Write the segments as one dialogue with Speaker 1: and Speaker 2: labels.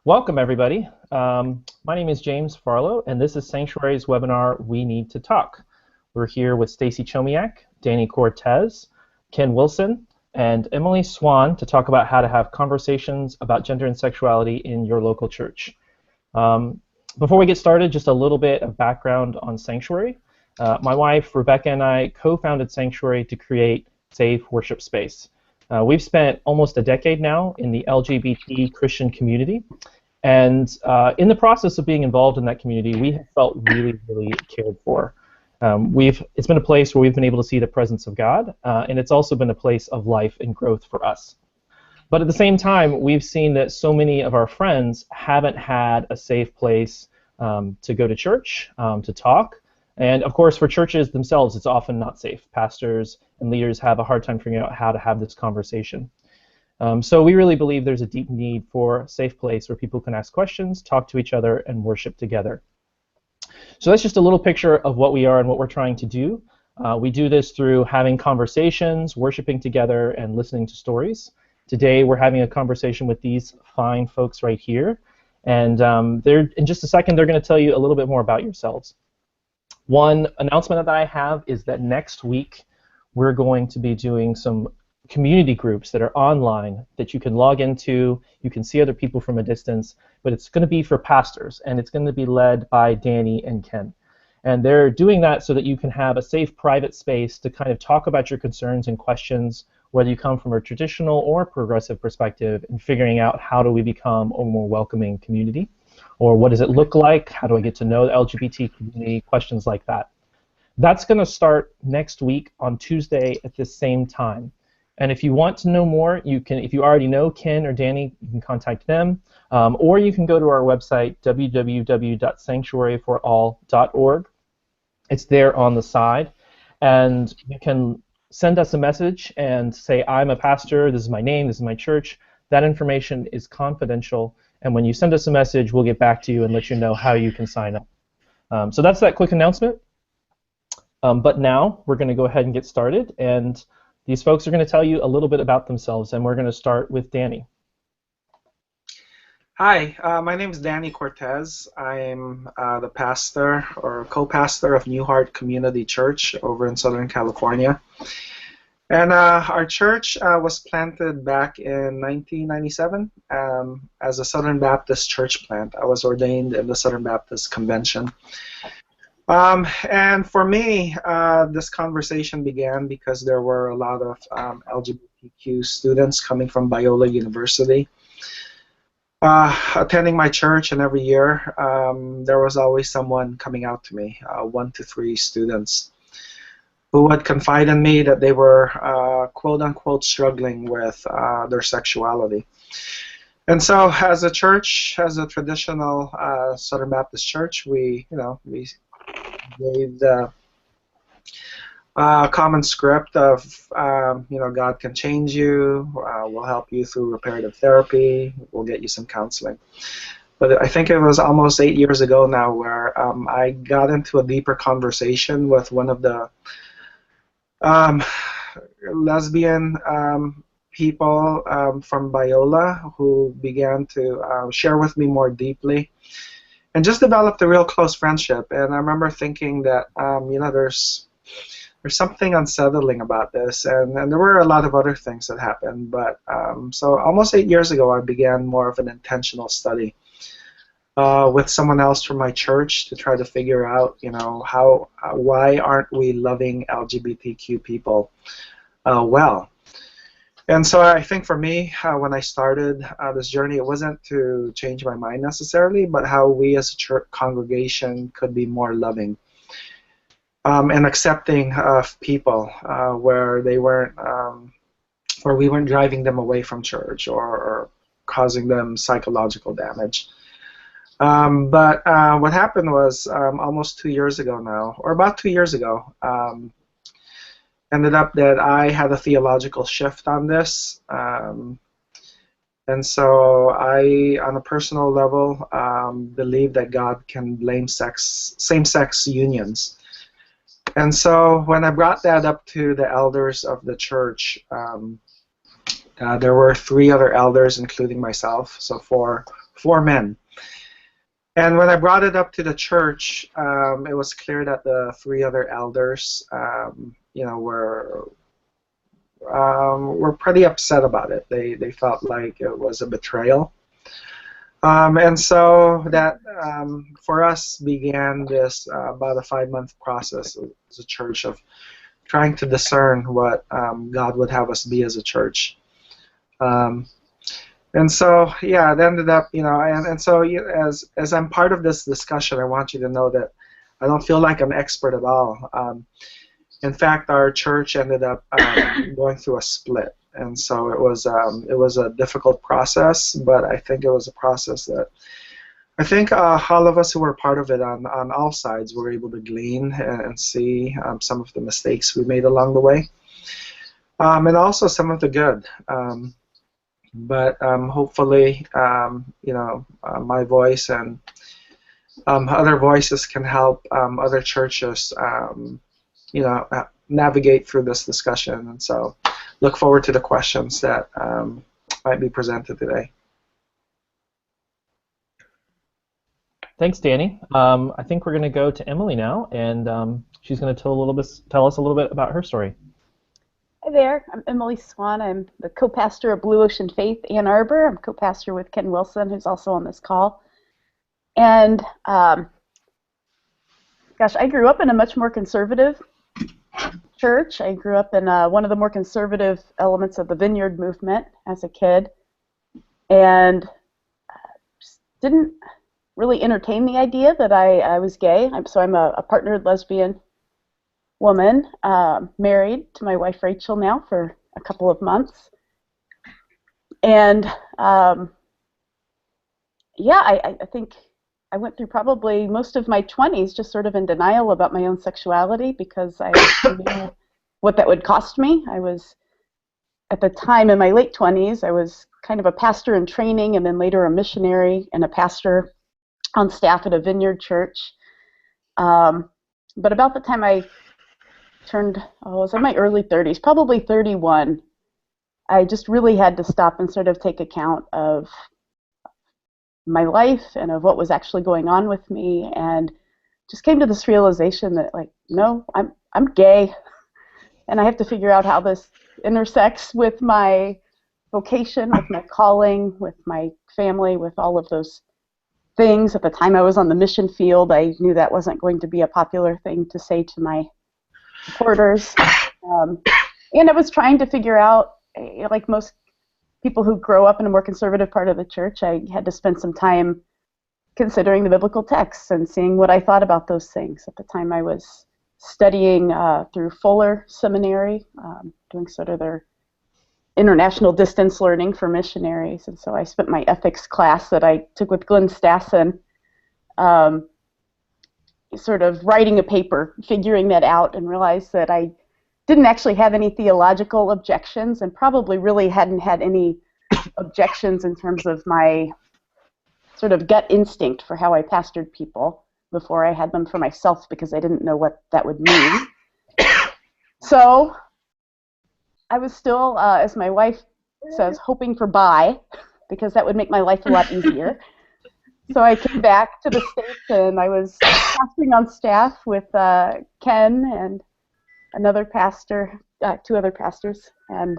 Speaker 1: Welcome, everybody. My name is James Farlow, and this is Sanctuary's webinar, We Need to Talk. We're here with Stacey Chomiak, Danny Cortez, Ken Wilson, and Emily Swan to talk about how to have conversations about gender and sexuality in your local church. Before we get started, just a little bit of background on Sanctuary. My wife, Rebecca, and I co-founded Sanctuary to create safe worship space. We've spent almost a decade now in the LGBT Christian community, and in the process of being involved in that community, we have felt really, really cared for. It's been a place where we've been able to see the presence of God, and it's also been a place of life and growth for us. But at the same time, we've seen that so many of our friends haven't had a safe place to go to church, to talk. And of course, for churches themselves, it's often not safe. Pastors and leaders have a hard time figuring out how to have this conversation. So we really believe there's a deep need for a safe place where people can ask questions, talk to each other, and worship together. So that's just a little picture of what we are and what we're trying to do. We do this through having conversations, worshiping together, and listening to stories. Today we're having a conversation with these fine folks right here. And in just a second, they're going to tell you a little bit more about yourselves. One announcement that I have is that next week we're going to be doing some community groups that are online that you can log into. You can see other people from a distance, but it's going to be for pastors, and it's going to be led by Danny and Ken. And they're doing that so that you can have a safe private space to kind of talk about your concerns and questions, whether you come from a traditional or progressive perspective, and figuring out how do we become a more welcoming community, or what does it look like, how do I get to know the LGBT community, questions like that. That's going to start next week on Tuesday at the same time. And if you want to know more, you can, if you already know Ken or Danny, you can contact them, or you can go to our website, www.sanctuaryforall.org. It's there on the side, and you can send us a message and say, I'm a pastor, this is my name, this is my church. That information is confidential, and when you send us a message, we'll get back to you and let you know how you can sign up. So that's that quick announcement. But now we're going to go ahead and get started, and these folks are going to tell you a little bit about themselves, and we're going to start with Danny.
Speaker 2: Hi, my name is Danny Cortez. I'm the pastor or co-pastor of New Heart Community Church over in Southern California. And our church was planted back in 1997 as a Southern Baptist church plant. I was ordained in the Southern Baptist Convention. And for me, this conversation began because there were a lot of LGBTQ students coming from Biola University attending my church, and every year there was always someone coming out to me, 1 to 3 students, who would confide in me that they were quote-unquote struggling with their sexuality. And so as a church, as a traditional Southern Baptist church, we gave the common script of, God can change you, we'll help you through reparative therapy, we'll get you some counseling. But I think it was almost 8 years ago now where I got into a deeper conversation with one of the lesbian people from Biola, who began to share with me more deeply, and just developed a real close friendship. And I remember thinking that there's something unsettling about this, and there were a lot of other things that happened. But so almost 8 years ago, I began more of an intentional study with someone else from my church to try to figure out, why aren't we loving LGBTQ people well? And so I think for me, when I started this journey, it wasn't to change my mind necessarily, but how we as a church congregation could be more loving and accepting of people where they weren't, where we weren't driving them away from church or causing them psychological damage. But what happened was almost 2 years ago now, or about 2 years ago, ended up that I had a theological shift on this. And so I, on a personal level, believe that God can blame same-sex unions. And so when I brought that up to the elders of the church, there were 3 other elders, including myself, so four 4 men. And when I brought it up to the church, it was clear that the 3 other elders, were pretty upset about it. They felt like it was a betrayal. And so that, for us, began this about a 5-month process as a church of trying to discern what God would have us be as a church. And so, yeah, it ended up, and so as I'm part of this discussion, I want you to know that I don't feel like I'm expert at all. In fact, our church ended up going through a split, and so it was a difficult process, but I think it was a process that I think all of us who were part of it on all sides were able to glean and see some of the mistakes we made along the way, and also some of the good. But hopefully, my voice and other voices can help other churches, navigate through this discussion. And so, look forward to the questions that might be presented today.
Speaker 1: Thanks, Danny. I think we're going to go to Emily now, and she's going to tell us a little bit about her story.
Speaker 3: Hi there, I'm Emily Swan. I'm the co-pastor of Blue Ocean Faith, Ann Arbor. I'm co-pastor with Ken Wilson, who's also on this call. And gosh, I grew up in a much more conservative church. I grew up in one of the more conservative elements of the Vineyard movement as a kid, and just didn't really entertain the idea that I was gay. I'm a partnered lesbian woman, married to my wife Rachel now for a couple of months. And I think I went through probably most of my 20s just sort of in denial about my own sexuality because I knew what that would cost me. I was, at the time in my late 20s, I was kind of a pastor in training and then later a missionary and a pastor on staff at a Vineyard church. But about the time I I was in my early 30s, probably 31, I just really had to stop and sort of take account of my life and of what was actually going on with me, and just came to this realization that, like, no, I'm gay, and I have to figure out how this intersects with my vocation, with my calling, with my family, with all of those things. At the time I was on the mission field, I knew that wasn't going to be a popular thing to say to my supporters, and I was trying to figure out, like most people who grow up in a more conservative part of the church, I had to spend some time considering the biblical texts and seeing what I thought about those things. At the time I was studying through Fuller Seminary, doing sort of their international distance learning for missionaries, and so I spent my ethics class that I took with Glenn Stassen sort of writing a paper, figuring that out, and realized that I didn't actually have any theological objections and probably really hadn't had any objections in terms of my sort of gut instinct for how I pastored people before I had them for myself because I didn't know what that would mean. So I was still, as my wife says, hoping for bi, because that would make my life a lot easier. So I came back to the States, and I was pastoring on staff with Ken and another pastor, 2 other pastors, and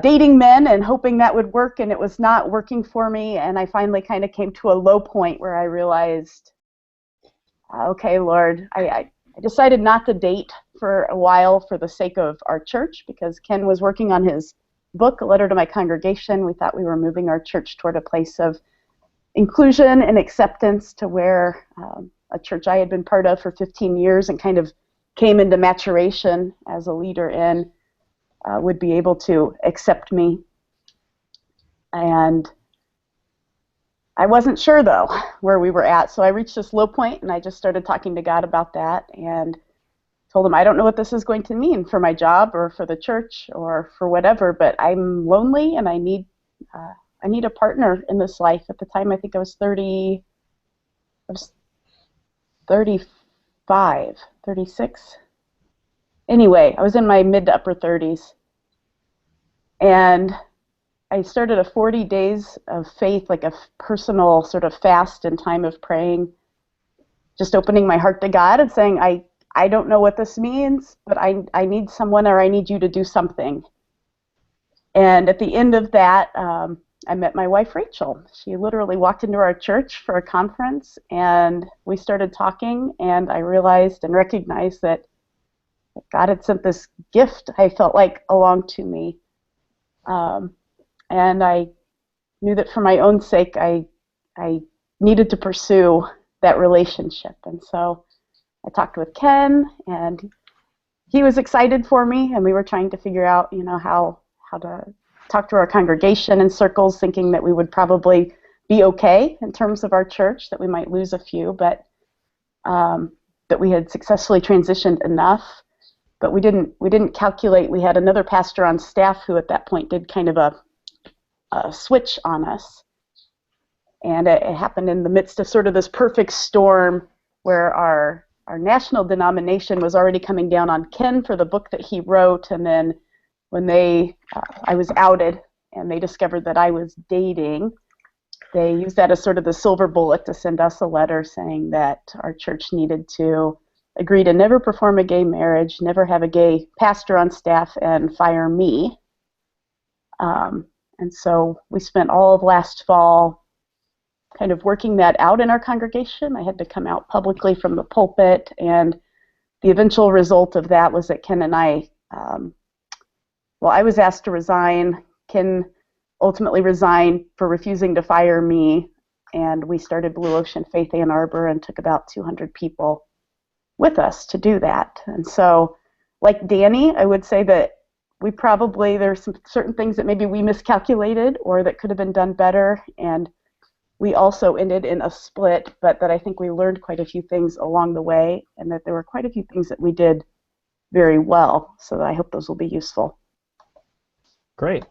Speaker 3: dating men and hoping that would work, and it was not working for me. And I finally kind of came to a low point where I realized, okay, Lord, I decided not to date for a while for the sake of our church, because Ken was working on his book, A Letter to My Congregation. We thought we were moving our church toward a place of inclusion and acceptance, to where a church I had been part of for 15 years and kind of came into maturation as a leader in would be able to accept me. And I wasn't sure, though, where we were at, so I reached this low point, and I just started talking to God about that and told him, I don't know what this is going to mean for my job or for the church or for whatever, but I'm lonely and I need a partner in this life. At the time, I think I was 35, 36. Anyway, I was in my mid to upper 30s. And I started a 40 days of faith, like a personal sort of fast and time of praying, just opening my heart to God and saying, I don't know what this means, but I need someone, or I need you to do something. And at the end of that, I met my wife, Rachel. She literally walked into our church for a conference, and we started talking, and I realized and recognized that God had sent this gift, I felt like, along to me. And I knew that for my own sake, I needed to pursue that relationship. And so I talked with Ken, and he was excited for me, and we were trying to figure out, how to talk to our congregation in circles, thinking that we would probably be okay in terms of our church, that we might lose a few, but that we had successfully transitioned enough. But we didn't calculate. We had another pastor on staff who at that point did kind of a switch on us. And it happened in the midst of sort of this perfect storm where our national denomination was already coming down on Ken for the book that he wrote. And then when I was outed and they discovered that I was dating, they used that as sort of the silver bullet to send us a letter saying that our church needed to agree to never perform a gay marriage, never have a gay pastor on staff, and fire me. And so we spent all of last fall kind of working that out in our congregation. I had to come out publicly from the pulpit, and the eventual result of that was that Ken and I, I was asked to resign. Ken ultimately resigned for refusing to fire me, and we started Blue Ocean Faith Ann Arbor and took about 200 people with us to do that. And so, like Danny, I would say that there's some certain things that maybe we miscalculated or that could have been done better, and we also ended in a split, but that I think we learned quite a few things along the way, and that there were quite a few things that we did very well, so I hope those will be useful.
Speaker 1: Great.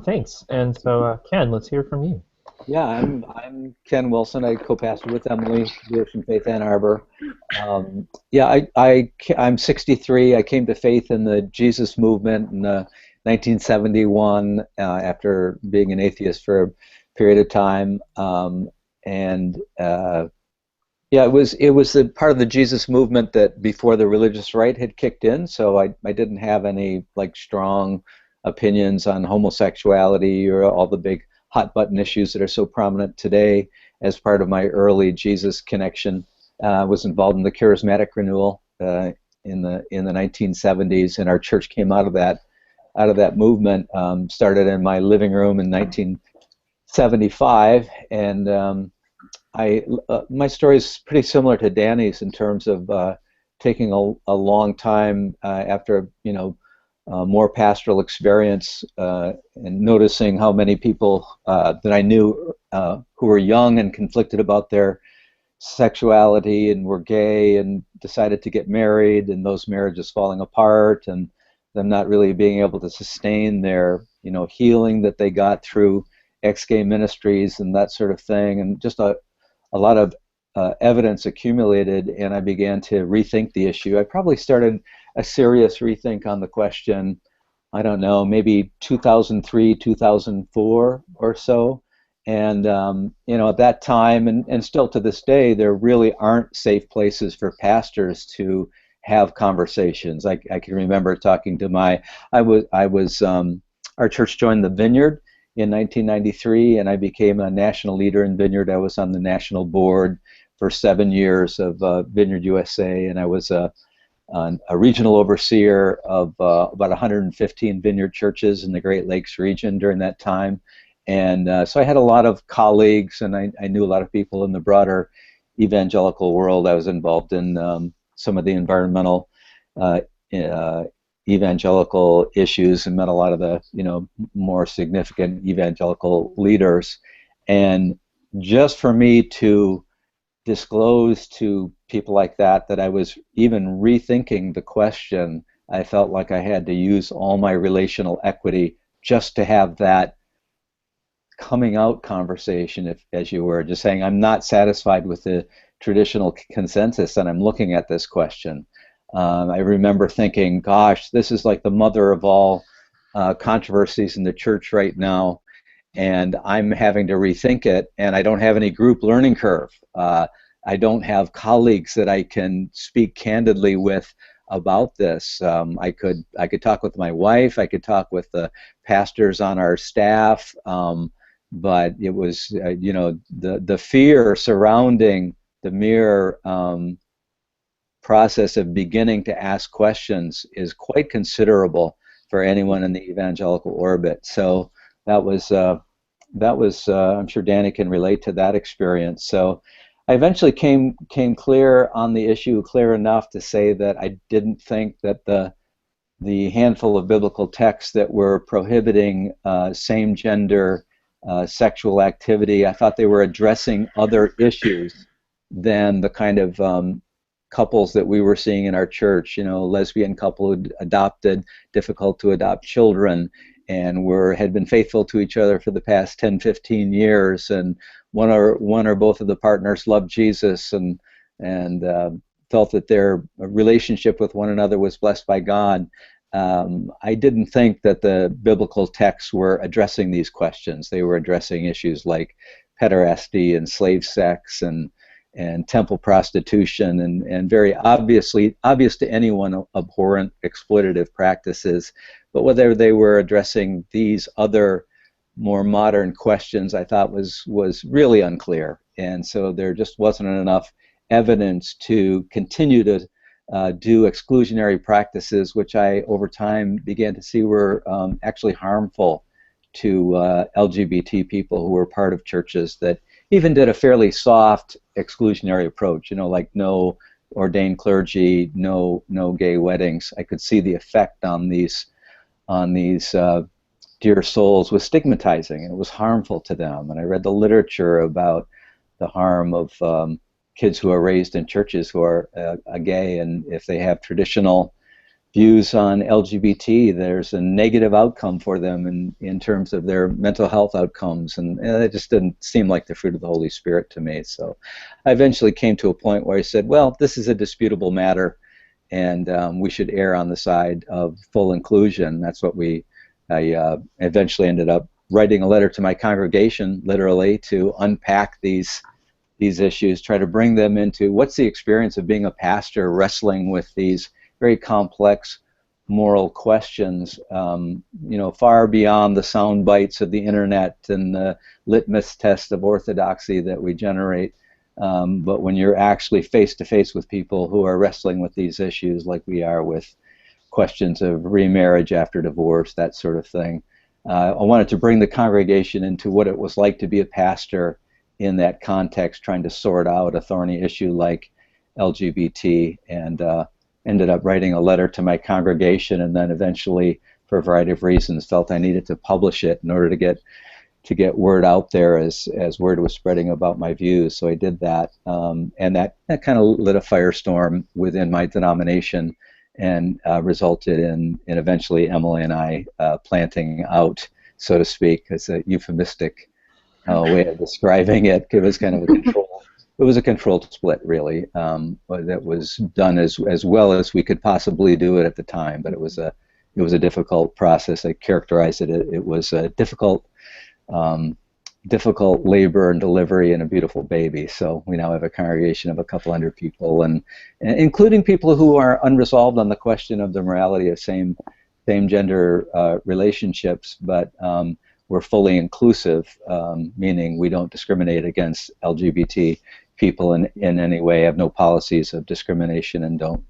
Speaker 1: Thanks. And so, Ken, let's hear from you.
Speaker 4: Yeah, I'm Ken Wilson. I co-pastor with Emily, Blue Ocean Faith Ann Arbor. I'm 63. I came to faith in the Jesus movement in 1971 after being an atheist for a period of time, it was the part of the Jesus movement that before the religious right had kicked in. So I didn't have any strong opinions on homosexuality or all the big hot button issues that are so prominent today. As part of my early Jesus connection, was involved in the charismatic renewal in the 1970s, and our church came out of that movement. Started in my living room in 1975, and my story is pretty similar to Danny's in terms of taking a long time after more pastoral experience and noticing how many people that I knew who were young and conflicted about their sexuality and were gay and decided to get married, and those marriages falling apart and them not really being able to sustain their healing that they got through ex-gay ministries and that sort of thing, and just a lot of evidence accumulated, and I began to rethink the issue. I probably started a serious rethink on the question, I don't know, maybe 2003, 2004 or so. And, at that time, and still to this day, there really aren't safe places for pastors to have conversations. I can remember talking to our church joined the Vineyard in 1993, and I became a national leader in Vineyard. I was on the national board for 7 years of Vineyard USA, and I was a regional overseer of about 115 Vineyard churches in the Great Lakes region during that time. And so I had a lot of colleagues, and I knew a lot of people in the broader evangelical world. I was involved in some of the environmental evangelical issues and met a lot of the more significant evangelical leaders. And just for me to disclose to people like that I was even rethinking the question, I felt like I had to use all my relational equity just to have that coming out conversation, if, as you were, just saying I'm not satisfied with the traditional consensus and I'm looking at this question. I remember thinking, gosh, this is like the mother of all controversies in the church right now, and I'm having to rethink it, and I don't have any group learning curve. I don't have colleagues that I can speak candidly with about this. I could talk with my wife, I could talk with the pastors on our staff, but it was the fear surrounding the mere process of beginning to ask questions is quite considerable for anyone in the evangelical orbit. So that was I'm sure Danny can relate to that experience. So I eventually came clear on the issue, clear enough to say that I didn't think that the handful of biblical texts that were prohibiting same-gender sexual activity, I thought they were addressing other issues than the kind of couples that we were seeing in our church. Lesbian couple who adopted, difficult to adopt children, and had been faithful to each other for the past 10, 15 years, and one or both of the partners loved Jesus and felt that their relationship with one another was blessed by God. I didn't think that the biblical texts were addressing these questions. They were addressing issues like pederasty and slave sex and temple prostitution and very obvious to anyone abhorrent exploitative practices. But whether they were addressing these other more modern questions, I thought was really unclear. And so there just wasn't enough evidence to continue to do exclusionary practices, which I over time began to see were actually harmful to LGBT people who were part of churches that even did a fairly soft exclusionary approach, like no ordained clergy, no gay weddings. I could see the effect on these dear souls was stigmatizing, and it was harmful to them. And I read the literature about the harm of kids who are raised in churches who are gay, and if they have traditional views on LGBT, there's a negative outcome for them in terms of their mental health outcomes, and it just didn't seem like the fruit of the Holy Spirit to me. So I eventually came to a point where I said, well, this is a disputable matter, and we should err on the side of full inclusion. That's what I eventually ended up writing a letter to my congregation, literally, to unpack these issues, try to bring them into what's the experience of being a pastor wrestling with these very complex moral questions, far beyond the sound bites of the internet and the litmus test of orthodoxy that we generate. But when you're actually face to face with people who are wrestling with these issues, like we are with questions of remarriage after divorce, that sort of thing, I wanted to bring the congregation into what it was like to be a pastor in that context, trying to sort out a thorny issue like LGBT, and ended up writing a letter to my congregation, and then eventually, for a variety of reasons, felt I needed to publish it in order to get word out there as word was spreading about my views. So I did that, and that kind of lit a firestorm within my denomination, and resulted in eventually Emily and I planting out, so to speak. It's a euphemistic way of describing it. It was kind of a control. It was a controlled split, really, but that was done as well as we could possibly do it at the time. But it was a difficult process. I characterized it. It was a difficult labor and delivery and a beautiful baby. So we now have a congregation of a couple hundred people, and including people who are unresolved on the question of the morality of same-gender relationships, but we're fully inclusive, meaning we don't discriminate against LGBT people in any way, have no policies of discrimination, and don't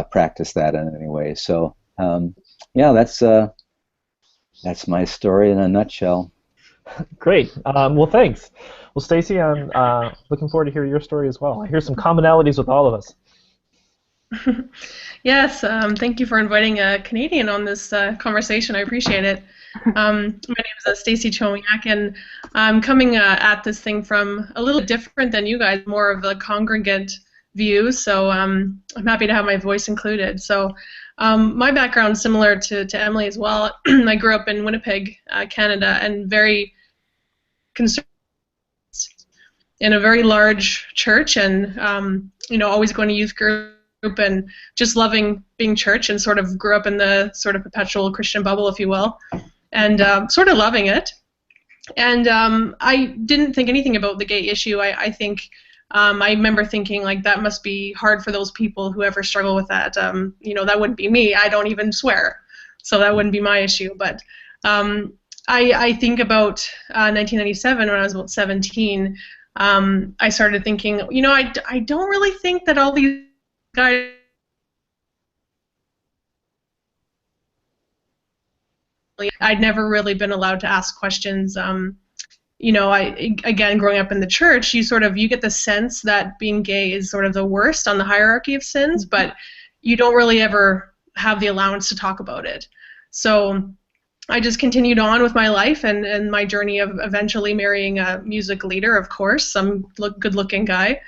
Speaker 4: practice that in any way. So yeah, that's my story in a nutshell.
Speaker 1: Great. Well, thanks. Well, Stacey, I'm looking forward to hear your story as well. I hear some commonalities with all of us.
Speaker 5: Yes, thank you for inviting a Canadian on this conversation. I appreciate it. My name is Stacey Chomiak, and I'm coming at this thing from a little different than you guys, more of a congregant view, so I'm happy to have my voice included. So my background is similar to Emily as well. I grew up in Winnipeg, Canada, and very conservative in a very large church, and always going to youth group and just loving being church, and sort of grew up in the sort of perpetual Christian bubble, if you will, and sort of loving it. And I didn't think anything about the gay issue. I think I remember thinking, like, that must be hard for those people who ever struggle with that. That wouldn't be me. I don't even swear, so that wouldn't be my issue. But I think about 1997, when I was about 17. I started thinking, I don't really think that all these guys. I'd never really been allowed to ask questions. Again, growing up in the church, you get the sense that being gay is sort of the worst on the hierarchy of sins, but you don't really ever have the allowance to talk about it. So I just continued on with my life and my journey of eventually marrying a music leader, of course, some good-looking guy,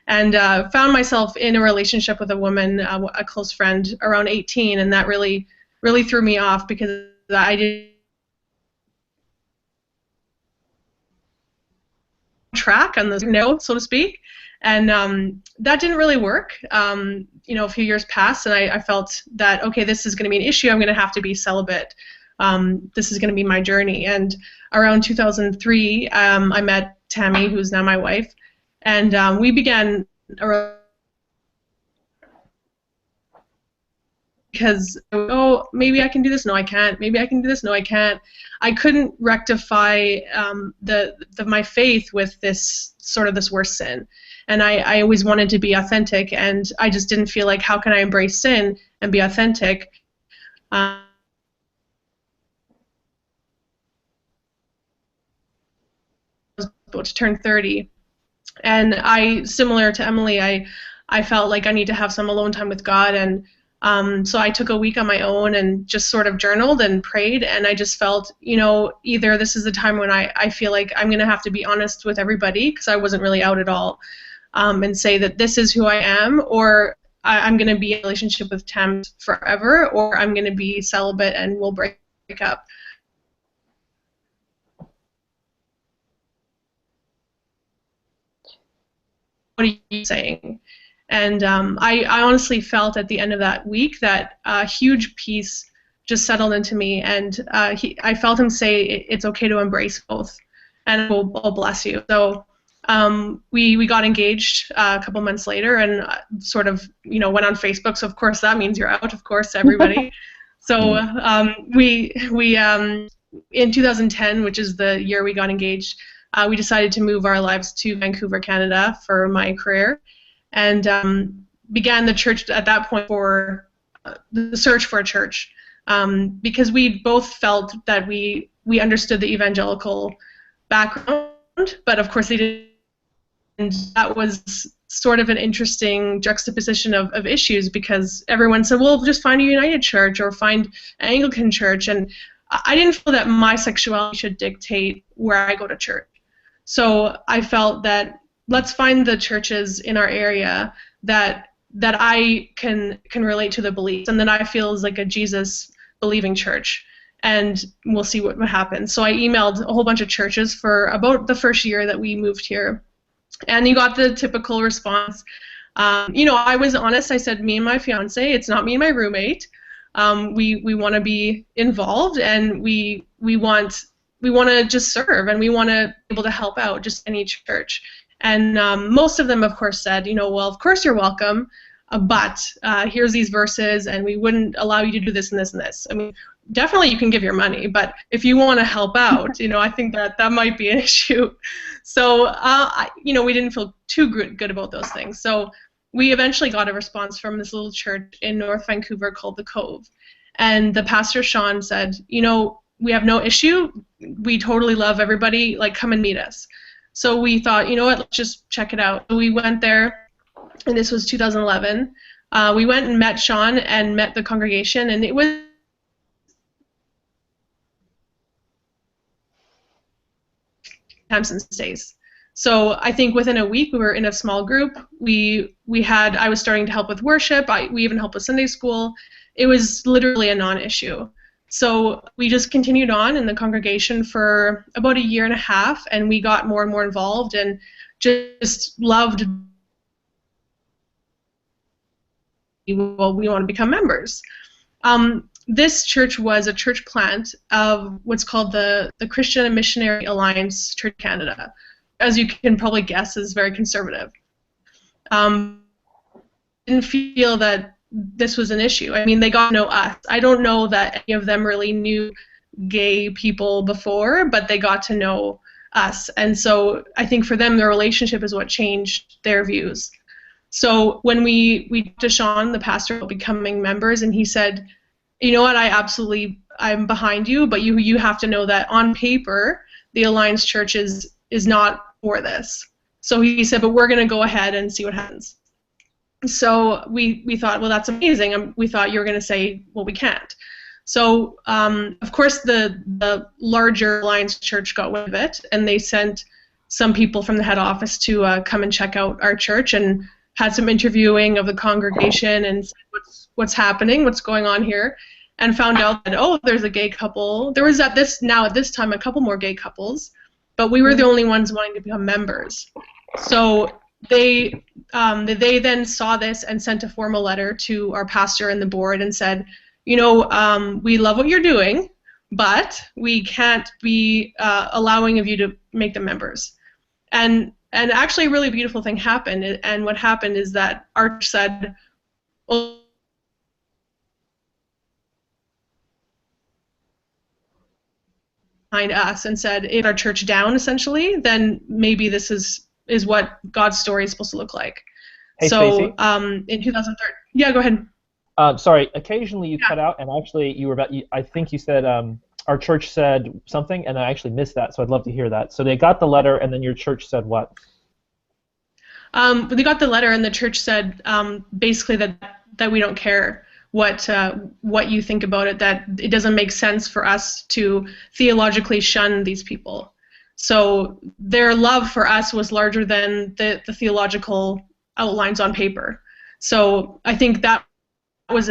Speaker 5: and found myself in a relationship with a woman, a close friend, around 18, and that really, really threw me off, because I didn't track on the so to speak, and that didn't really work. A few years passed, and I felt that, okay, this is going to be an issue. I'm going to have to be celibate. This is going to be my journey. And around 2003, I met Tammy, who's now my wife, and we began because, maybe I can do this, no I can't, maybe I can do this, no I can't. I couldn't rectify my faith with this worse sin, and I always wanted to be authentic, and I just didn't feel like, how can I embrace sin and be authentic? About to turn 30, and similar to Emily, I felt like I need to have some alone time with God, and so I took a week on my own and just sort of journaled and prayed, and I just felt, either this is the time when I feel like I'm going to have to be honest with everybody, because I wasn't really out at all, and say that this is who I am, or I'm going to be in a relationship with Tam forever, or I'm going to be celibate and we'll break up. What are you saying? And I honestly felt at the end of that week that a huge peace just settled into me, and I felt him say it's okay to embrace both, and we'll bless you. So we got engaged a couple months later, and sort of went on Facebook. So of course that means you're out, of course, to everybody. So we in 2010, which is the year we got engaged, we decided to move our lives to Vancouver, Canada, for my career. And began the church at that point for the search for a church, because we both felt that we understood the evangelical background, but of course they didn't. And that was sort of an interesting juxtaposition of issues, because everyone said, well, just find a United Church or find an Anglican church, and I didn't feel that my sexuality should dictate where I go to church. So I felt that let's find the churches in our area that I can relate to the beliefs, and that I feel is like a Jesus believing church, and we'll see what happens. So I emailed a whole bunch of churches for about the first year that we moved here, and you got the typical response. I was honest. I said, me and my fiance, it's not me and my roommate. We want to be involved, and we want to just serve, and we want to be able to help out just any church. And most of them, of course, said, well, of course you're welcome, but here's these verses, and we wouldn't allow you to do this and this and this. I mean, definitely you can give your money, but if you want to help out, I think that might be an issue. So, we didn't feel too good about those things. So we eventually got a response from this little church in North Vancouver called The Cove. And the pastor, Sean, said, we have no issue. We totally love everybody. Like, come and meet us. So we thought, let's just check it out. So we went there, and this was 2011. We went and met Sean and met the congregation, and it was times and stays. So I think within a week we were in a small group. I was starting to help with worship. We even helped with Sunday school. It was literally a non-issue. So we just continued on in the congregation for about a year and a half, and we got more and more involved and just loved well, we want to become members. This church was a church plant of what's called the Christian and Missionary Alliance Church Canada. As you can probably guess, is very conservative. Didn't feel that this was an issue. I mean, they got to know us. I don't know that any of them really knew gay people before, but they got to know us. And so I think for them, their relationship is what changed their views. So when we talked to Sean, the pastor, about becoming members, and he said, you know what, I'm behind you, but you have to know that on paper, the Alliance Church is not for this. So he said, but we're going to go ahead and see what happens. So we thought, well, that's amazing. We thought you were going to say, well, we can't. So, of course, the larger Alliance Church got wind of it, and they sent some people from the head office to come and check out our church, and had some interviewing of the congregation and said, what's happening, what's going on here, and found out that, oh, there's a gay couple. There was at this time a couple more gay couples, but we were the only ones wanting to become members. So they then saw this and sent a formal letter to our pastor and the board and said, you know, we love what you're doing, but we can't be allowing of you to make them members. And actually a really beautiful thing happened, and what happened is that our church said, well, behind us, and said, if our church down, essentially, then maybe this is what God's story is supposed to look like.
Speaker 1: Hey,
Speaker 5: so
Speaker 1: Stacey?
Speaker 5: In 2013, yeah, go ahead.
Speaker 1: Sorry, occasionally you cut out, and actually I think you said our church said something, and I actually missed that, so I'd love to hear that. So they got the letter, and then your church said what?
Speaker 5: They got the letter, and the church said basically that we don't care what you think about it, that it doesn't make sense for us to theologically shun these people. So their love for us was larger than the theological outlines on paper. So I think that was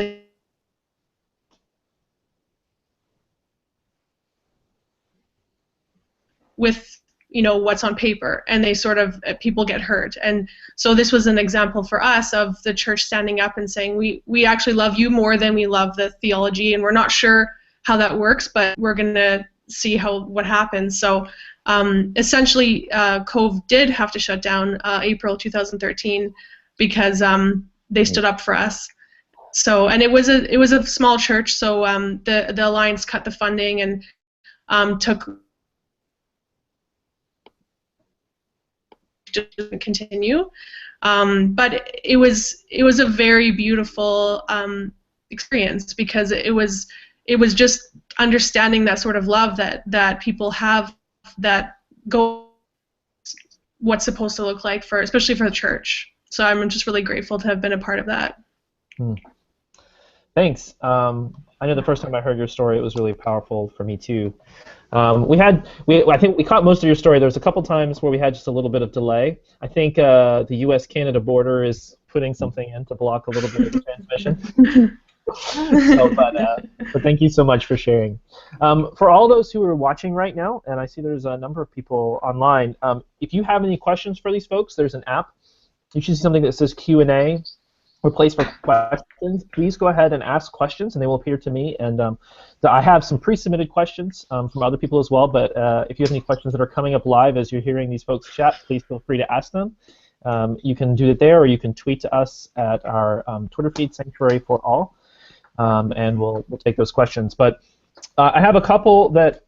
Speaker 5: with, you know, what's on paper, and they sort of, people get hurt. And so this was an example for us of the church standing up and saying, we actually love you more than we love the theology, and we're not sure how that works, but we're going to see what happens. So essentially, Cove did have to shut down April 2013 because they stood up for us. So, and it was a small church, so the Alliance cut the funding and took to continue, but it was a very beautiful experience, because it was just understanding that sort of love that people have, that go what's supposed to look like, especially for the church. So I'm just really grateful to have been a part of that.
Speaker 1: Thanks. I know the first time I heard your story, it was really powerful for me too. I think we caught most of your story. There was a couple times where we had just a little bit of delay. I think the U.S.-Canada border is putting something in to block a little bit of the transmission. But thank you so much for sharing. For all those who are watching right now, and I see there's a number of people online, if you have any questions for these folks, there's an app. You should see something that says Q&A. Or place for questions. Please go ahead and ask questions, and they will appear to me. And I have some pre-submitted questions from other people as well. But if you have any questions that are coming up live as you're hearing these folks chat, please feel free to ask them. You can do it there, or you can tweet to us at our Twitter feed, Sanctuary for All, and we'll take those questions. But I have a couple that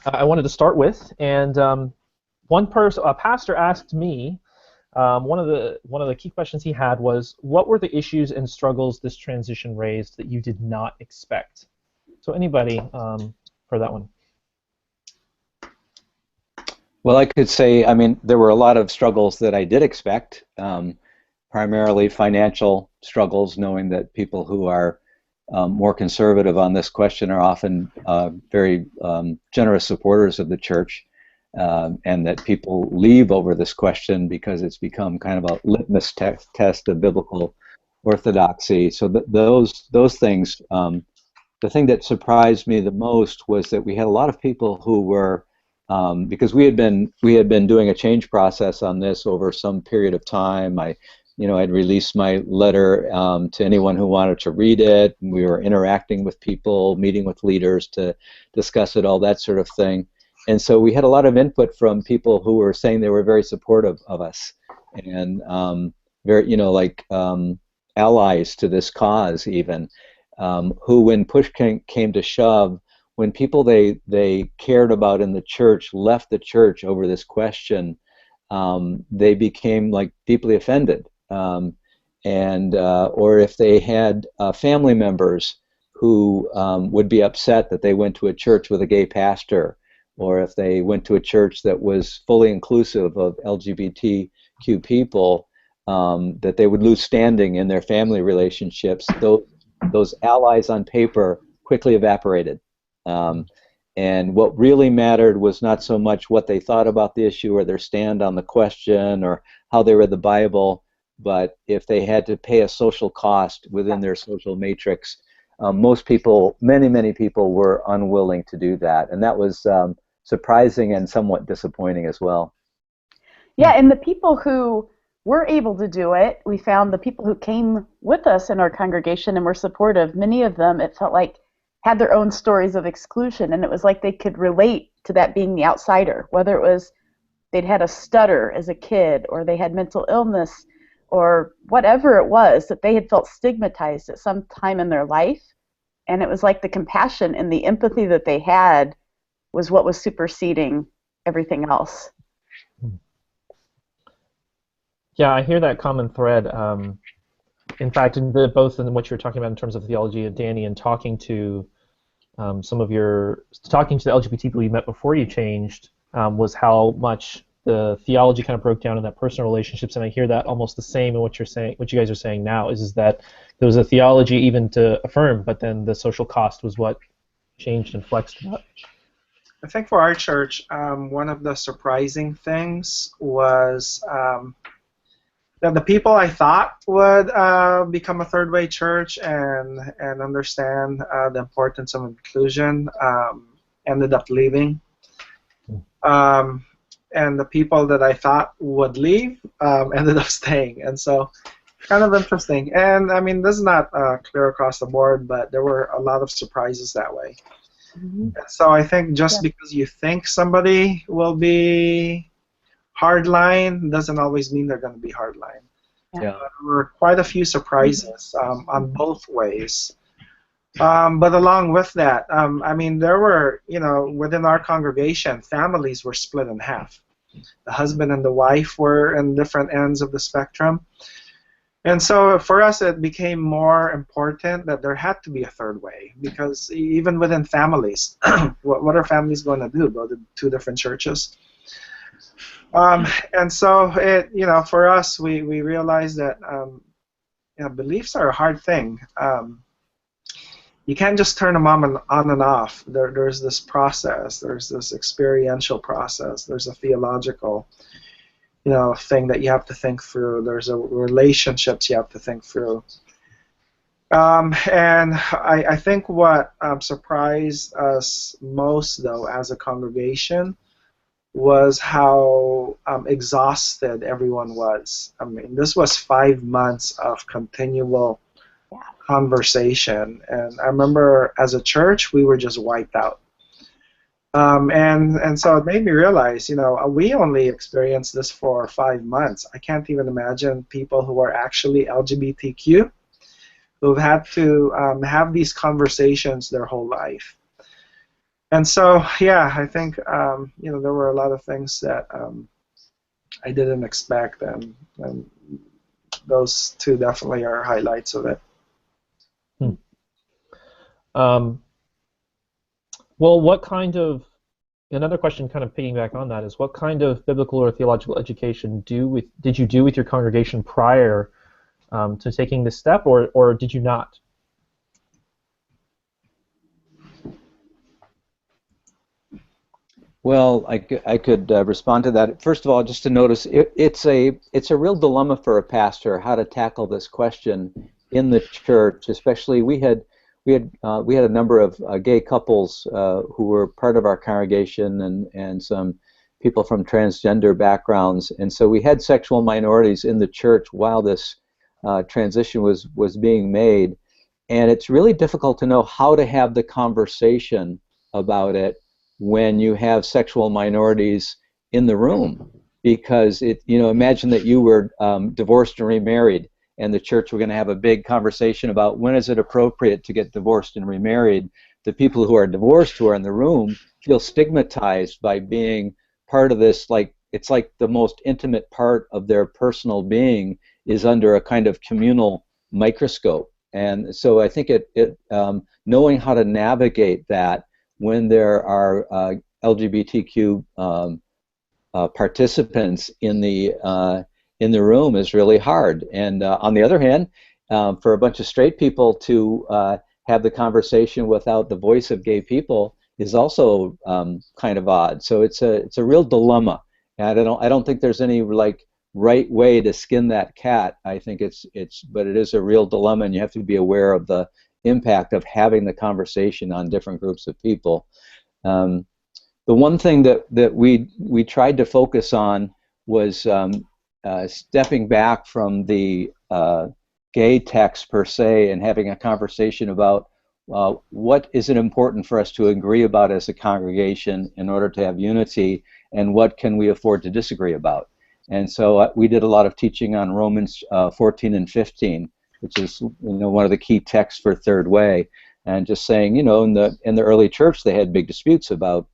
Speaker 1: I wanted to start with, and a pastor asked me. One of the key questions he had was, what were the issues and struggles this transition raised that you did not expect? So anybody for that one?
Speaker 4: Well, I could say, I mean, there were a lot of struggles that I did expect, primarily financial struggles, knowing that people who are more conservative on this question are often very generous supporters of the church. And that people leave over this question because it's become kind of a litmus test of biblical orthodoxy. So those things. The thing that surprised me the most was that we had a lot of people who were, because we had been doing a change process on this over some period of time. I I'd released my letter to anyone who wanted to read it. We were interacting with people, meeting with leaders to discuss it, all that sort of thing. And so we had a lot of input from people who were saying they were very supportive of us and very, like allies to this cause even, who, when push came to shove, when people they cared about in the church left the church over this question, they became like deeply offended. Or if they had family members who would be upset that they went to a church with a gay pastor, or if they went to a church that was fully inclusive of LGBTQ people, that they would lose standing in their family relationships. Those allies on paper quickly evaporated. And what really mattered was not so much what they thought about the issue or their stand on the question or how they read the Bible, but if they had to pay a social cost within their social matrix, most people, many people were unwilling to do that. And that was surprising and somewhat disappointing as well.
Speaker 3: Yeah, and the people who were able to do it, we found the people who came with us in our congregation and were supportive, many of them, it felt like, had their own stories of exclusion, and it was like they could relate to that being the outsider, whether it was they'd had a stutter as a kid or they had mental illness or whatever it was, that they had felt stigmatized at some time in their life. And it was like the compassion and the empathy that they had was what was superseding everything else.
Speaker 1: Yeah, I hear that common thread. In fact, both in what you're talking about in terms of theology and Danny, and talking to talking to the LGBT people you met before you changed, was how much the theology kind of broke down in that personal relationships, and I hear that almost the same in what you're saying, what you guys are saying now, is that there was a theology even to affirm, but then the social cost was what changed and flexed that.
Speaker 2: I think for our church, one of the surprising things was that the people I thought would become a third-way church and understand the importance of inclusion ended up leaving. And the people that I thought would leave ended up staying. And so kind of interesting. And I mean, this is not clear across the board, but there were a lot of surprises that way. Mm-hmm. So I think just because you think somebody will be hardline doesn't always mean they're going to be hardline.
Speaker 4: Yeah.
Speaker 2: There were quite a few surprises on both ways. But along with that, I mean, there were, within our congregation, families were split in half. The husband and the wife were in different ends of the spectrum. And so for us, it became more important that there had to be a third way, because even within families, what are families going to do? Go to two different churches? And so, for us, we realized that beliefs are a hard thing. You can't just turn them on and off. There's this process. There's this experiential process. There's a theological, thing that you have to think through. There's relationships you have to think through. And I think what surprised us most, though, as a congregation, was how exhausted everyone was. I mean, this was 5 months of continual conversation, and I remember as a church we were just wiped out. And so it made me realize, we only experienced this for 5 months. I can't even imagine people who are actually LGBTQ who've had to have these conversations their whole life. And so, yeah, I think, there were a lot of things that I didn't expect, and those two definitely are highlights of it.
Speaker 1: Well, another question kind of piggyback on that is, what kind of biblical or theological education did you do with your congregation prior to taking this step, or did you not?
Speaker 4: Well, I could respond to that. First of all, just to notice, it's a real dilemma for a pastor how to tackle this question in the church. Especially, we had a number of gay couples who were part of our congregation, and some people from transgender backgrounds, and so we had sexual minorities in the church while this transition was being made, and it's really difficult to know how to have the conversation about it when you have sexual minorities in the room, because imagine that you were divorced and remarried, and the church were going to have a big conversation about when is it appropriate to get divorced and remarried. The people who are divorced who are in the room feel stigmatized by being part of this, like it's like the most intimate part of their personal being is under a kind of communal microscope. And so I think knowing how to navigate that when there are LGBTQ participants in the room is really hard. And on the other hand, for a bunch of straight people to have the conversation without the voice of gay people is also kind of odd. So it's a real dilemma. And I don't think there's any like right way to skin that cat. I think but it is a real dilemma, and you have to be aware of the impact of having the conversation on different groups of people. The one thing that we tried to focus on was stepping back from the gay text per se and having a conversation about what is it important for us to agree about as a congregation in order to have unity, and what can we afford to disagree about. And so we did a lot of teaching on Romans 14 and 15, which is one of the key texts for Third Way, and just saying, in the early church they had big disputes about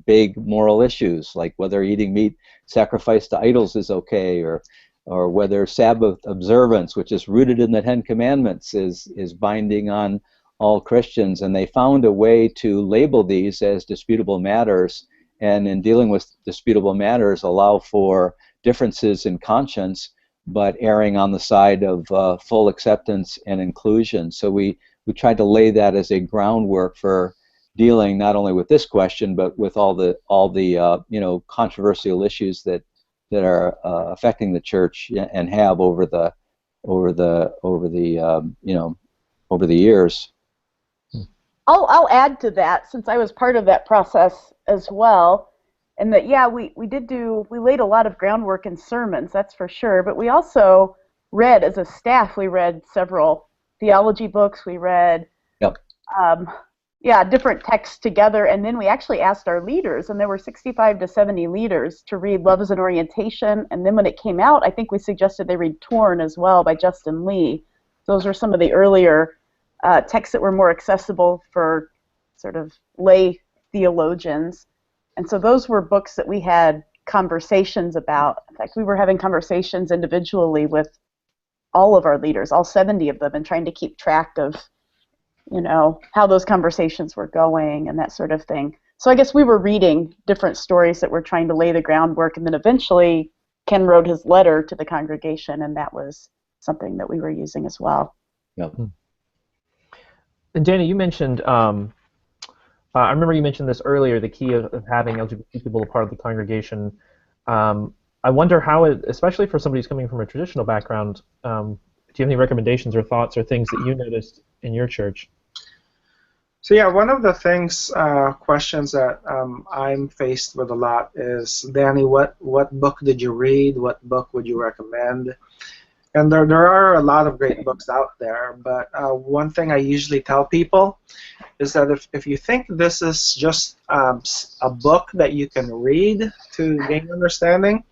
Speaker 4: big moral issues, like whether eating meat sacrificed to idols is okay, or whether Sabbath observance, which is rooted in the Ten Commandments, is binding on all Christians. And they found a way to label these as disputable matters, and in dealing with disputable matters allow for differences in conscience, but erring on the side of full acceptance and inclusion. So we tried to lay that as a groundwork for dealing not only with this question, but with all the controversial issues that are affecting the church and have over the years.
Speaker 3: I'll add to that, since I was part of that process as well, and that we laid a lot of groundwork in sermons, that's for sure, but we also read, as a staff, we read several theology books, we read different texts together, and then we actually asked our leaders, and there were 65 to 70 leaders, to read Love as an Orientation, and then when it came out, I think we suggested they read Torn as well by Justin Lee. Those were some of the earlier texts that were more accessible for sort of lay theologians. And so those were books that we had conversations about. In fact, we were having conversations individually with all of our leaders, all 70 of them, and trying to keep track of, how those conversations were going and that sort of thing. So I guess we were reading different stories that were trying to lay the groundwork, and then eventually Ken wrote his letter to the congregation, and that was something that we were using as well.
Speaker 4: Yep.
Speaker 1: And Danny, you mentioned, I remember you mentioned this earlier, the key of having LGBT people a part of the congregation. I wonder how, especially for somebody who's coming from a traditional background, do you have any recommendations or thoughts or things that you noticed in your church?
Speaker 2: So one of the questions that I'm faced with a lot is, Danny, what book did you read? What book would you recommend? And there are a lot of great books out there, but one thing I usually tell people is that if you think this is just a book that you can read to gain understanding,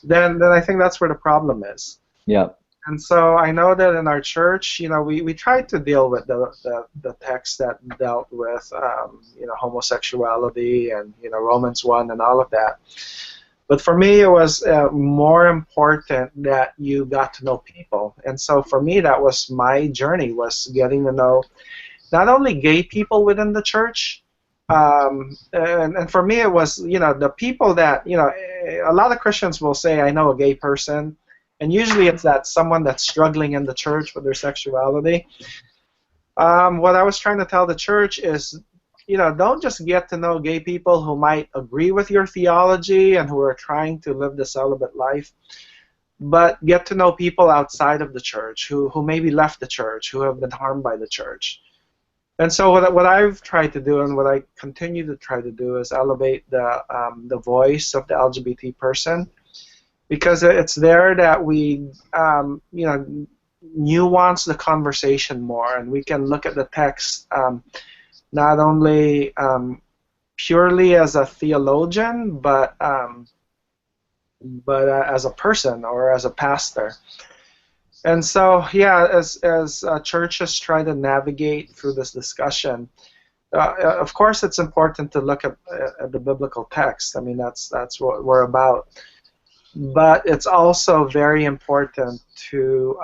Speaker 2: then I think that's where the problem is.
Speaker 4: Yeah.
Speaker 2: And so I know that in our church, we tried to deal with the text that dealt with homosexuality and Romans 1 and all of that. But for me, it was more important that you got to know people. And so for me, that was my journey, was getting to know not only gay people within the church, and for me it was, the people that, a lot of Christians will say, I know a gay person, and usually it's that someone that's struggling in the church with their sexuality. What I was trying to tell the church is, don't just get to know gay people who might agree with your theology and who are trying to live the celibate life, but get to know people outside of the church who maybe left the church, who have been harmed by the church. And so what I've tried to do and what I continue to try to do is elevate the voice of the LGBT person, because it's there that we nuance the conversation more, and we can look at the text not only purely as a theologian, but as a person or as a pastor. And so, yeah, as churches try to navigate through this discussion, of course, it's important to look at the biblical text. I mean, that's what we're about. But it's also very important to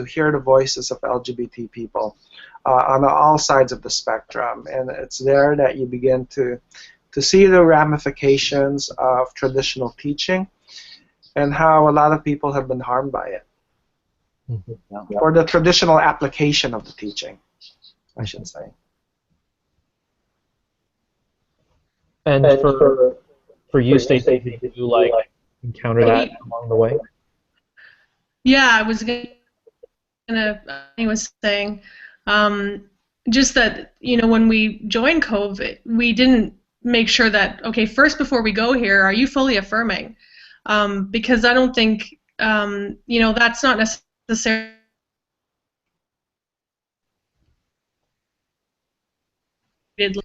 Speaker 2: hear the voices of LGBT people on all sides of the spectrum, and it's there that you begin to see the ramifications of traditional teaching and how a lot of people have been harmed by it.
Speaker 1: Mm-hmm.
Speaker 2: Or the traditional application of the teaching, I should say.
Speaker 1: And for you, Stacey, did you encounter that along the way?
Speaker 5: Yeah, I was saying, just that when we joined COVID, we didn't make sure that, okay, first before we go here, are you fully affirming? Because I don't think that's not necessarily and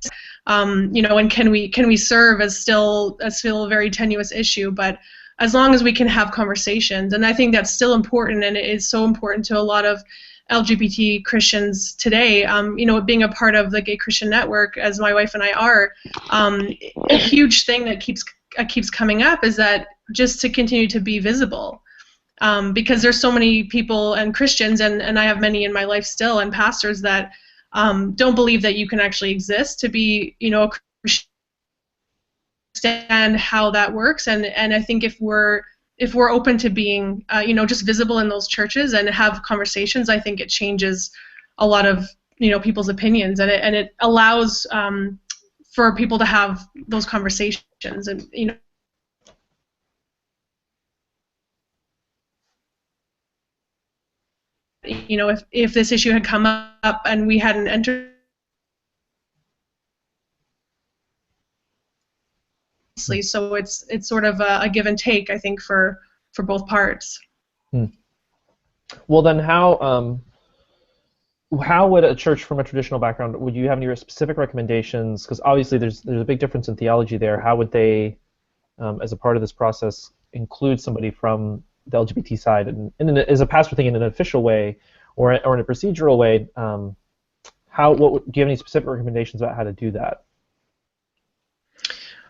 Speaker 5: can we serve as still a very tenuous issue, but as long as we can have conversations, and I think that's still important, and it is so important to a lot of LGBT Christians today. Being a part of the Gay Christian Network, as my wife and I are, a huge thing that keeps coming up is that just to continue to be visible, because there's so many people and Christians, and I have many in my life still, and pastors that don't believe that you can actually exist to be, a Christian, understand how that works, and I think if we're open to being, just visible in those churches and have conversations, I think it changes a lot of, people's opinions, and it allows for people to have those conversations, and if this issue had come up and we hadn't entered, so it's sort of a give and take, I think, for both parts.
Speaker 1: Well, then how would a church from a traditional background, would you have any specific recommendations? Because obviously there's a big difference in theology there. How would they, as a part of this process, include somebody from the LGBT side, and as a pastor thinking in an official way or in a procedural way? Do you have any specific recommendations about how to do that?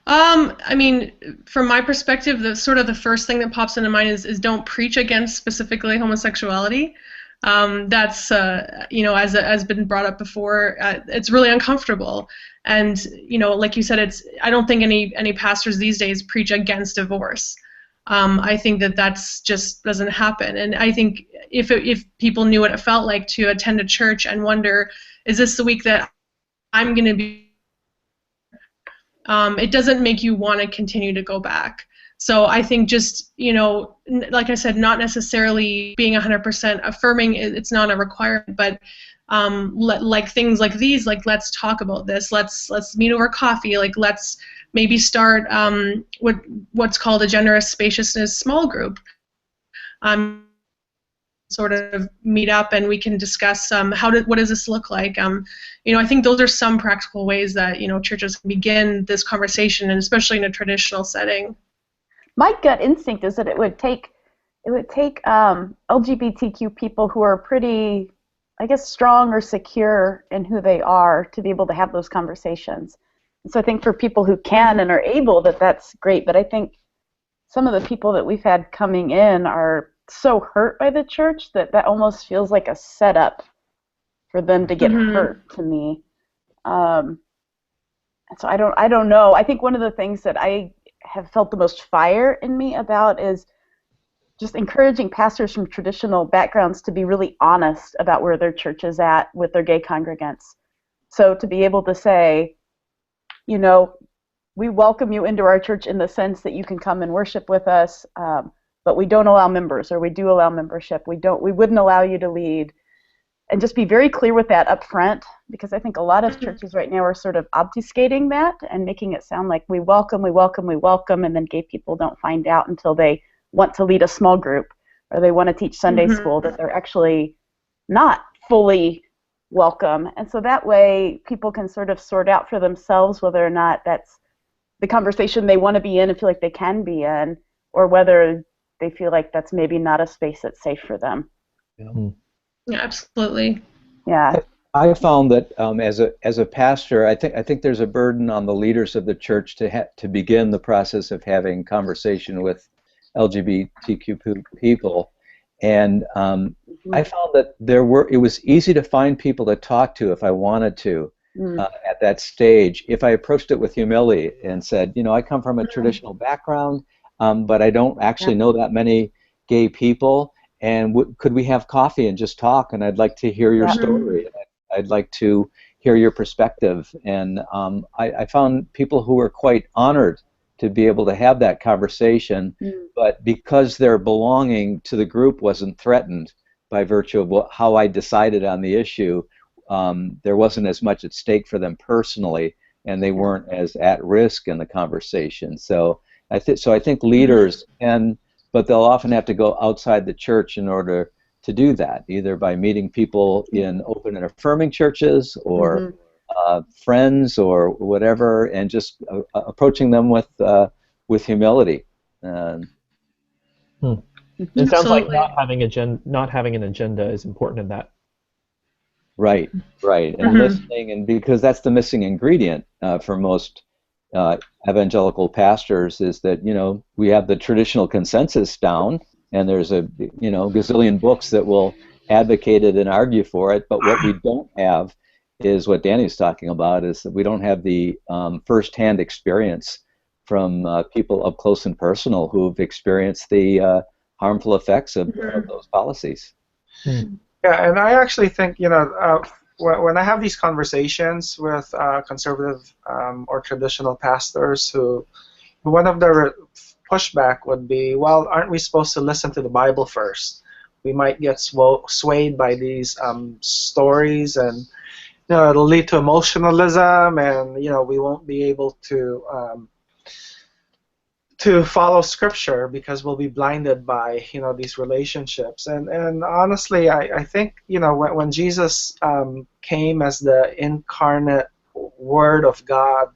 Speaker 5: I mean, from my perspective, the first thing that pops into mind is don't preach against specifically homosexuality. That's as been brought up before, it's really uncomfortable, and like you said, I don't think any pastors these days preach against divorce. I think that's just doesn't happen, and I think if people knew what it felt like to attend a church and wonder, is this the week that I'm going to be? It doesn't make you want to continue to go back. So I think just, like I said, not necessarily being 100% affirming, it's not a requirement, but like things like these, like let's talk about this, let's meet over coffee, like let's maybe start what's called a generous spaciousness small group. Sort of meet up and we can discuss what does this look like. I think those are some practical ways that churches can begin this conversation, and especially in a traditional setting.
Speaker 3: My gut instinct is that it would take LGBTQ people who are pretty, I guess, strong or secure in who they are to be able to have those conversations. And so I think for people who can and are able, that's great. But I think some of the people that we've had coming in are so hurt by the church that almost feels like a setup for them to get hurt to me. So I don't know. I think one of the things that I have felt the most fire in me about is just encouraging pastors from traditional backgrounds to be really honest about where their church is at with their gay congregants. So to be able to say, we welcome you into our church in the sense that you can come and worship with us, but we don't allow members, or we do allow membership. We wouldn't allow you to lead. and just be very clear with that up front, because I think a lot of churches right now are sort of obfuscating that and making it sound like we welcome, and then gay people don't find out until they want to lead a small group or they want to teach Sunday school that they're actually not fully welcome. And so that way people can sort of sort out for themselves whether or not that's the conversation they want to be in and feel like they can be in, or whether they feel like that's maybe not a space that's safe for them.
Speaker 5: Yeah, absolutely.
Speaker 3: Yeah.
Speaker 4: I found that as a pastor, I think there's a burden on the leaders of the church to begin the process of having conversation with LGBTQ people, and I found that it was easy to find people to talk to if I wanted to at that stage, if I approached it with humility and said, I come from a traditional background, but I don't actually know that many gay people. And could we have coffee and just talk? And I'd like to hear your story. I'd like to hear your perspective. And I found people who were quite honored to be able to have that conversation, but because their belonging to the group wasn't threatened by virtue of how I decided on the issue, there wasn't as much at stake for them personally, and they weren't as at risk in the conversation. So I think leaders can, but they'll often have to go outside the church in order to do that, either by meeting people in open and affirming churches or friends or whatever, and just approaching them with humility.
Speaker 1: It sounds like not having an agenda is important in that.
Speaker 4: Right, and listening, and because that's the missing ingredient for most evangelical pastors, is that we have the traditional consensus down, and there's a gazillion books that will advocate it and argue for it, but what we don't have is what Danny's talking about, is that we don't have the first-hand experience from people up close and personal who've experienced the harmful effects of those policies.
Speaker 2: Yeah, and I actually think, when I have these conversations with conservative or traditional pastors who one of their pushback would be, well, aren't we supposed to listen to the Bible first? We might get swayed by these stories, and it'll lead to emotionalism, and we won't be able to follow Scripture because we'll be blinded by these relationships. And honestly, I think when Jesus came as the incarnate Word of God,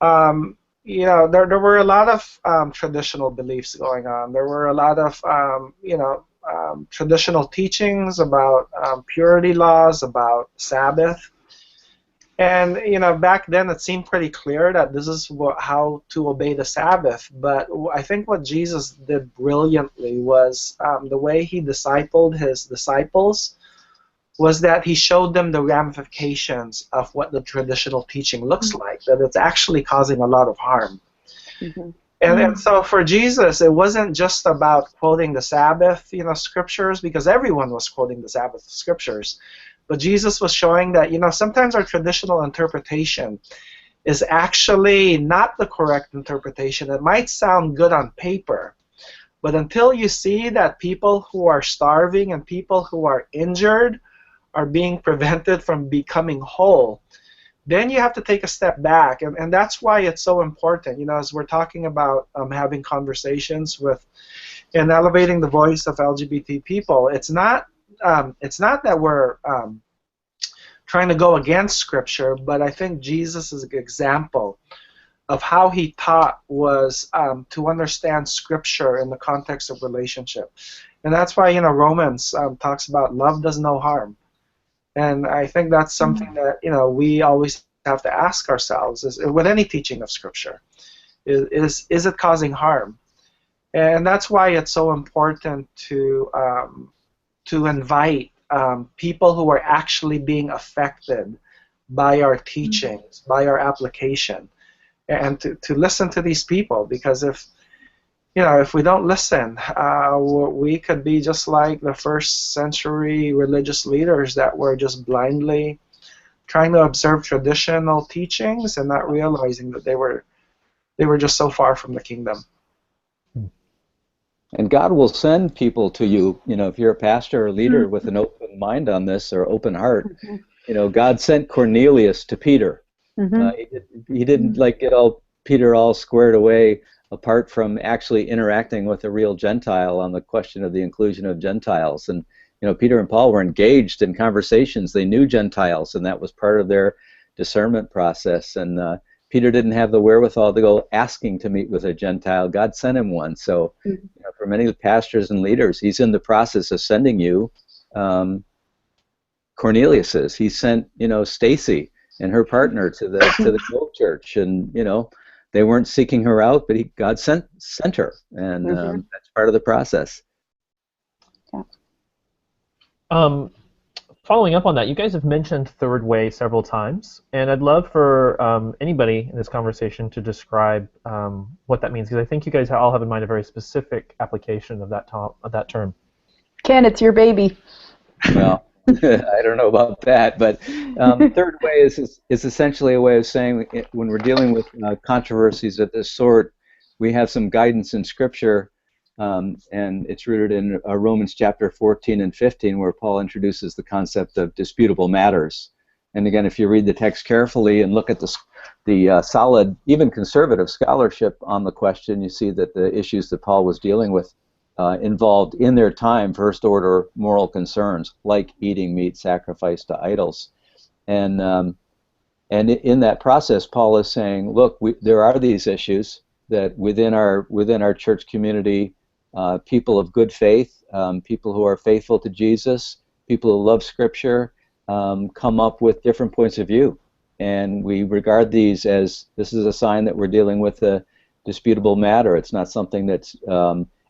Speaker 2: there were a lot of traditional beliefs going on. There were a lot of traditional teachings about purity laws, about Sabbath. And back then it seemed pretty clear that this is how to obey the Sabbath. But I think what Jesus did brilliantly was the way he discipled his disciples was that he showed them the ramifications of what the traditional teaching looks like, that it's actually causing a lot of harm. And so for Jesus, it wasn't just about quoting the Sabbath scriptures, because everyone was quoting the Sabbath scriptures. But Jesus was showing that, sometimes our traditional interpretation is actually not the correct interpretation. It might sound good on paper, but until you see that people who are starving and people who are injured are being prevented from becoming whole, then you have to take a step back. And that's why it's so important, as we're talking about having conversations with and elevating the voice of LGBT people. It's not that we're trying to go against Scripture, but I think Jesus is an example of how he taught was to understand Scripture in the context of relationship. And that's why Romans talks about love does no harm. And I think that's something that we always have to ask ourselves, is with any teaching of Scripture, is it causing harm? And that's why it's so important to invite people who are actually being affected by our teachings, by our application, and to listen to these people, because if we don't listen, we could be just like the first century religious leaders that were just blindly trying to observe traditional teachings and not realizing that they were just so far from the kingdom.
Speaker 4: And God will send people to you, if you're a pastor or leader with an open mind on this, or open heart.
Speaker 3: Mm-hmm.
Speaker 4: You know, God sent Cornelius to Peter.
Speaker 3: Mm-hmm.
Speaker 4: He didn't like get Peter all squared away apart from actually interacting with a real Gentile on the question of the inclusion of Gentiles. And you know, Peter and Paul were engaged in conversations. They knew Gentiles, and that was part of their discernment process. And Peter didn't have the wherewithal to go asking to meet with a Gentile. God sent him one. So you know, for many pastors and leaders, he's in the process of sending you Cornelius is. He sent, you know, Stacey and her partner to the Grove Church, and you know, they weren't seeking her out, but God sent her, and that's part of the process.
Speaker 3: Yeah.
Speaker 1: Following up on that, you guys have mentioned third way several times, and I'd love for anybody in this conversation to describe what that means, because I think you guys all have in mind a very specific application of that term.
Speaker 3: Ken, it's your baby.
Speaker 4: Well, I don't know about that, but third way is essentially a way of saying when we're dealing with controversies of this sort, we have some guidance in Scripture. And it's rooted in Romans chapter 14 and 15, where Paul introduces the concept of disputable matters. And again, if you read the text carefully and look at the solid, even conservative scholarship on the question, you see that the issues that Paul was dealing with involved in their time first-order moral concerns, like eating meat sacrificed to idols. And in that process, Paul is saying, look, there are these issues that within our church community, people of good faith, people who are faithful to Jesus, people who love Scripture, come up with different points of view. And we regard these as, this is a sign that we're dealing with a disputable matter. It's not something that's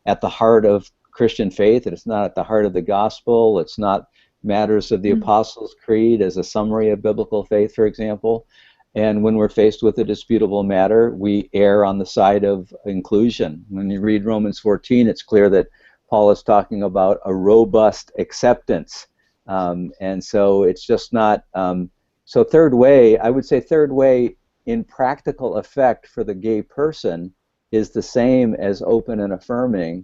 Speaker 4: at the heart of Christian faith, and it's not at the heart of the gospel. It's not matters of the Apostles' Creed as a summary of biblical faith, for example. And when we're faced with a disputable matter, we err on the side of inclusion. When you read Romans 14, it's clear that Paul is talking about a robust acceptance. And so it's just not... so third way, I would say third way in practical effect for the gay person is the same as open and affirming,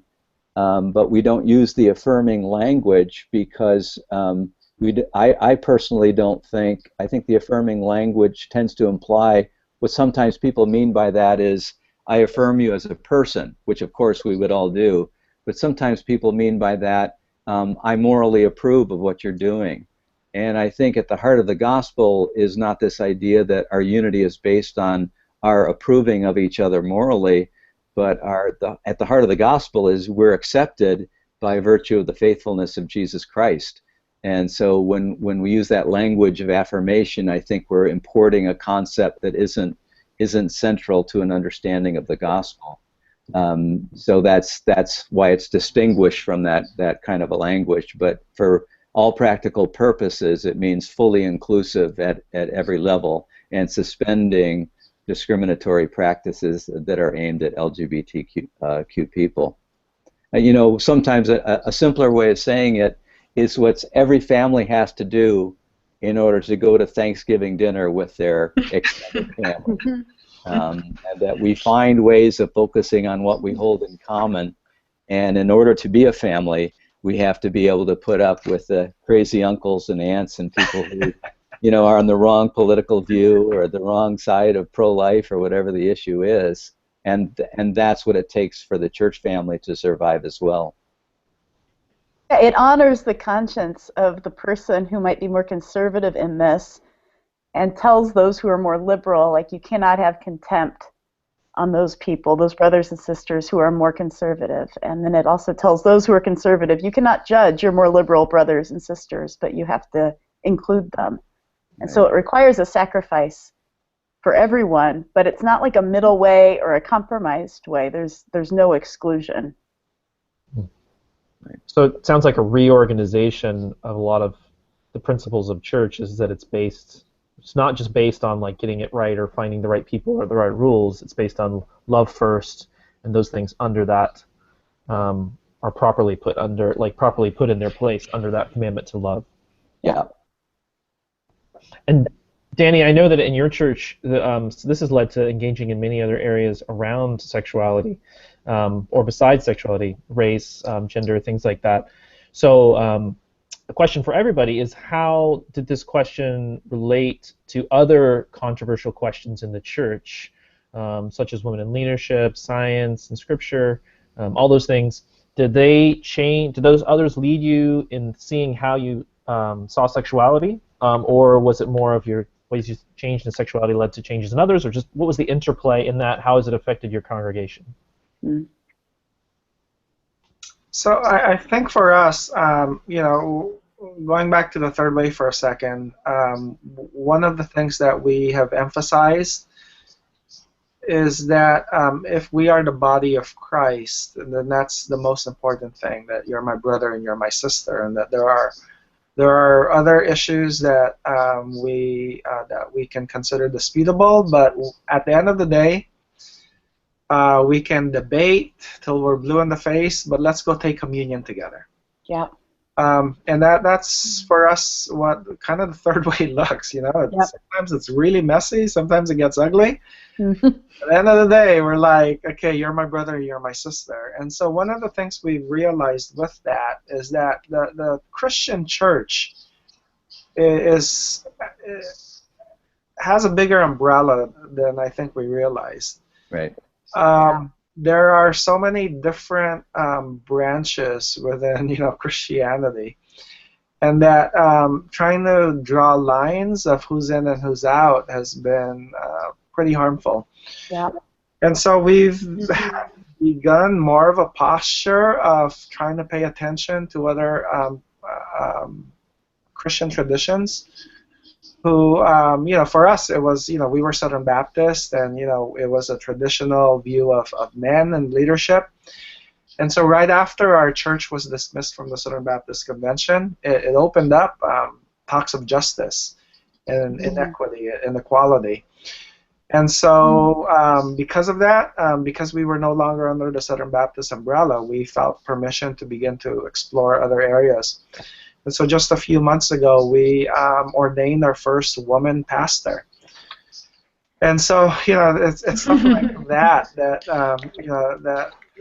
Speaker 4: but we don't use the affirming language because I personally don't think, I think the affirming language tends to imply what sometimes people mean by that is, I affirm you as a person, which of course we would all do, but sometimes people mean by that, I morally approve of what you're doing. And I think at the heart of the gospel is not this idea that our unity is based on our approving of each other morally, but at the heart of the gospel is we're accepted by virtue of the faithfulness of Jesus Christ. And so when we use that language of affirmation, I think we're importing a concept that isn't central to an understanding of the gospel. So that's why it's distinguished from that kind of a language. But for all practical purposes, it means fully inclusive at every level and suspending discriminatory practices that are aimed at LGBTQ people. You know, sometimes a simpler way of saying it is what every family has to do in order to go to Thanksgiving dinner with their extended family. And that we find ways of focusing on what we hold in common. And in order to be a family, we have to be able to put up with the crazy uncles and aunts and people who, you know, are on the wrong political view or the wrong side of pro-life or whatever the issue is. And that's what it takes for the church family to survive as well.
Speaker 3: It honors the conscience of the person who might be more conservative in this and tells those who are more liberal, like, you cannot have contempt on those people, those brothers and sisters who are more conservative. And then it also tells those who are conservative, you cannot judge your more liberal brothers and sisters, but you have to include them. And so it requires a sacrifice for everyone, but it's not like a middle way or a compromised way. There's no exclusion.
Speaker 1: So it sounds like a reorganization of a lot of the principles of church is that it's not just based on like getting it right or finding the right people or the right rules. It's based on love first, and those things under that are properly put in their place under that commandment to love.
Speaker 4: Yeah.
Speaker 1: And Danny, I know that in your church, so this has led to engaging in many other areas around sexuality, or besides sexuality, race, gender, things like that. So a question for everybody is, how did this question relate to other controversial questions in the church, such as women in leadership, science, and scripture, all those things? Did they change? Did those others lead you in seeing how you saw sexuality, or was it more of your ways you changed in sexuality led to changes in others, or just what was the interplay in that? How has it affected your congregation?
Speaker 3: Mm.
Speaker 2: So I think for us, going back to the third way for a second, one of the things that we have emphasized is that if we are the body of Christ, then that's the most important thing, that you're my brother and you're my sister, and that there are other issues that we can consider disputable, but at the end of the day, we can debate till we're blue in the face, but let's go take communion together.
Speaker 3: Yeah.
Speaker 2: And that's for us what kind of the third way looks. Sometimes it's really messy, sometimes it gets ugly.
Speaker 3: Mm-hmm.
Speaker 2: At the end of the day, we're like, okay, you're my brother, you're my sister. And so one of the things we've realized with that is that the Christian church has a bigger umbrella than I think we realized.
Speaker 4: Right.
Speaker 2: There are so many different branches within Christianity, and that trying to draw lines of who's in and who's out has been pretty harmful.
Speaker 3: Yeah.
Speaker 2: And so we've begun more of a posture of trying to pay attention to other Christian traditions. Who, for us, it was, we were Southern Baptist, and, it was a traditional view of men and leadership. And so right after our church was dismissed from the Southern Baptist Convention, it opened up talks of justice and inequity and equality. And so because of that, because we were no longer under the Southern Baptist umbrella, we felt permission to begin to explore other areas. And so just a few months ago, we ordained our first woman pastor. And so, it's stuff like that,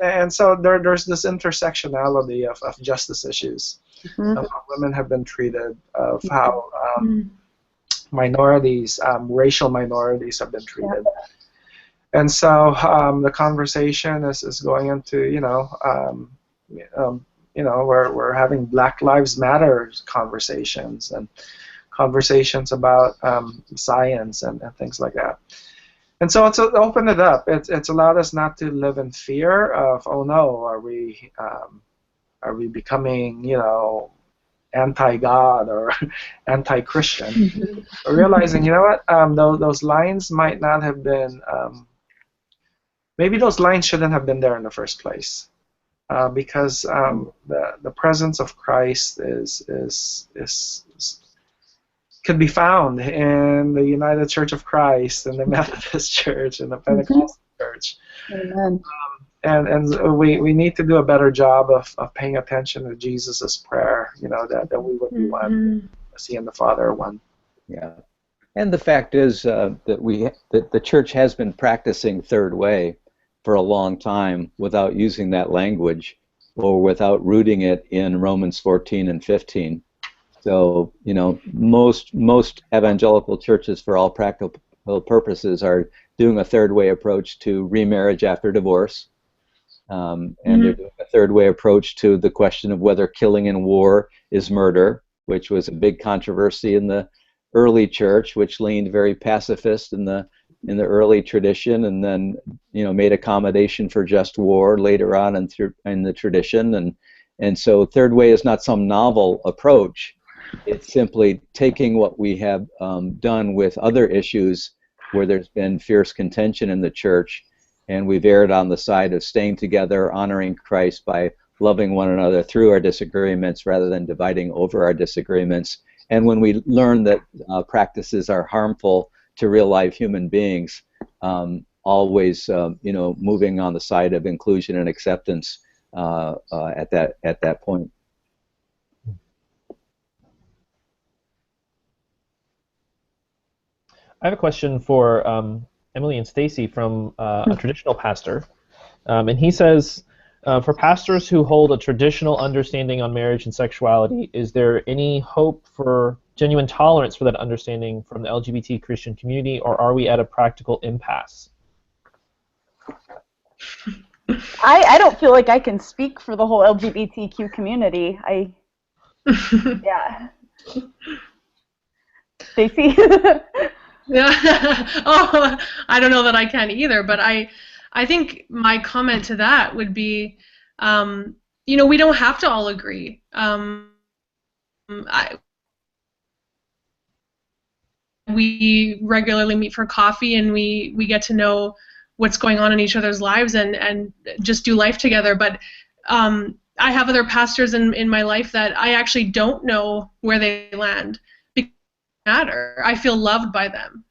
Speaker 2: and so there's this intersectionality of justice issues, of how women have been treated, of how minorities, racial minorities have been treated. And so the conversation is going into, we're having Black Lives Matter conversations and conversations about science and things like that. And so it's opened it up. It's allowed us not to live in fear of, oh no, are we becoming, anti-God or anti-Christian? Realizing, those lines might not have been, maybe those lines shouldn't have been there in the first place. Because the presence of Christ could be found in the United Church of Christ, and the Methodist Church, and the Pentecostal Church.
Speaker 3: Amen.
Speaker 2: And we need to do a better job of paying attention to Jesus' prayer. That we would be one, as He and the Father are one.
Speaker 4: Yeah. And the fact is that the church has been practicing third way for a long time without using that language, or without rooting it in Romans 14 and 15. So, most evangelical churches, for all practical purposes, are doing a third way approach to remarriage after divorce. And they're doing a third way approach to the question of whether killing in war is murder, which was a big controversy in the early church, which leaned very pacifist in the early tradition, and then made accommodation for just war later on in the tradition, and so third way is not some novel approach. It's simply taking what we have done with other issues where there's been fierce contention in the church, and we've erred on the side of staying together, honoring Christ by loving one another through our disagreements rather than dividing over our disagreements. And when we learn that practices are harmful to real life human beings, always moving on the side of inclusion and acceptance at that point.
Speaker 1: I have a question for Emily and Stacey from a traditional pastor, and he says, For pastors who hold a traditional understanding on marriage and sexuality, is there any hope for genuine tolerance for that understanding from the LGBT Christian community, or are we at a practical impasse?
Speaker 3: I don't feel like I can speak for the whole LGBTQ community. Yeah. Stacey?
Speaker 5: Yeah. Oh, I don't know that I can either, but I think my comment to that would be, we don't have to all agree. We regularly meet for coffee, and we get to know what's going on in each other's lives and just do life together. But I have other pastors in my life that I actually don't know where they land because they matter. I feel loved by them.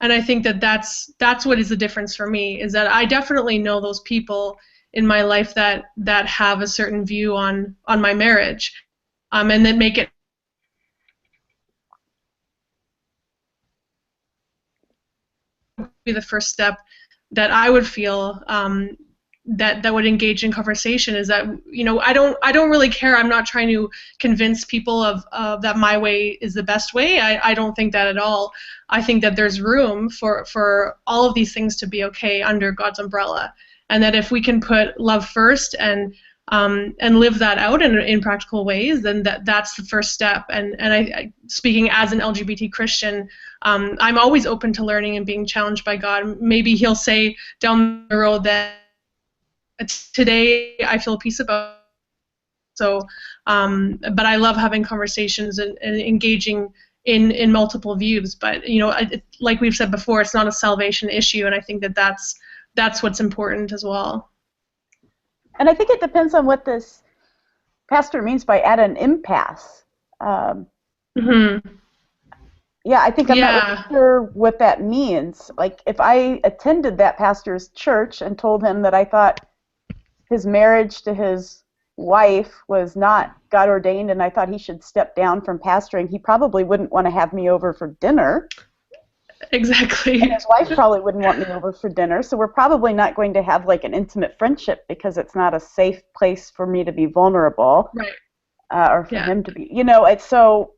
Speaker 5: And I think that that's what is the difference for me, is that I definitely know those people in my life that have a certain view on my marriage, and that make it be the first step that I would feel that would engage in conversation, is that I don't really care. I'm not trying to convince people of that my way is the best way. I don't think that at all. I think that there's room for all of these things to be okay under God's umbrella, and that if we can put love first and live that out in practical ways, then that's the first step. And I speaking as an LGBT Christian, I'm always open to learning and being challenged by God. Maybe He'll say down the road that today I feel peace about. So, but I love having conversations and engaging in multiple views. But like we've said before, it's not a salvation issue, and I think that that's what's important as well.
Speaker 3: And I think it depends on what this pastor means by at an impasse. Yeah, I think I'm not really sure what that means. Like, if I attended that pastor's church and told him that I thought his marriage to his wife was not God ordained and I thought he should step down from pastoring, he probably wouldn't want to have me over for dinner.
Speaker 5: Exactly.
Speaker 3: And his wife probably wouldn't want me over for dinner, so we're probably not going to have like an intimate friendship because it's not a safe place for me to be vulnerable,
Speaker 5: right?
Speaker 3: Or for him to be. It's so.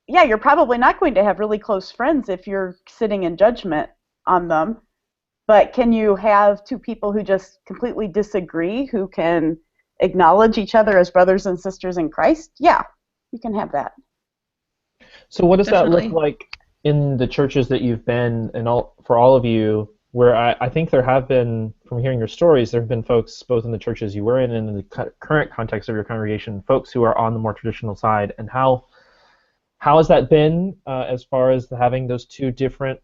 Speaker 3: Yeah, you're probably not going to have really close friends if you're sitting in judgment on them. But can you have two people who just completely disagree, who can acknowledge each other as brothers and sisters in Christ? Yeah, you can have that.
Speaker 1: So what does that look like in the churches that you've been, and for all of you, where I think there have been, from hearing your stories, there have been folks both in the churches you were in and in the current context of your congregation, folks who are on the more traditional side, and how has that been as far as having those two different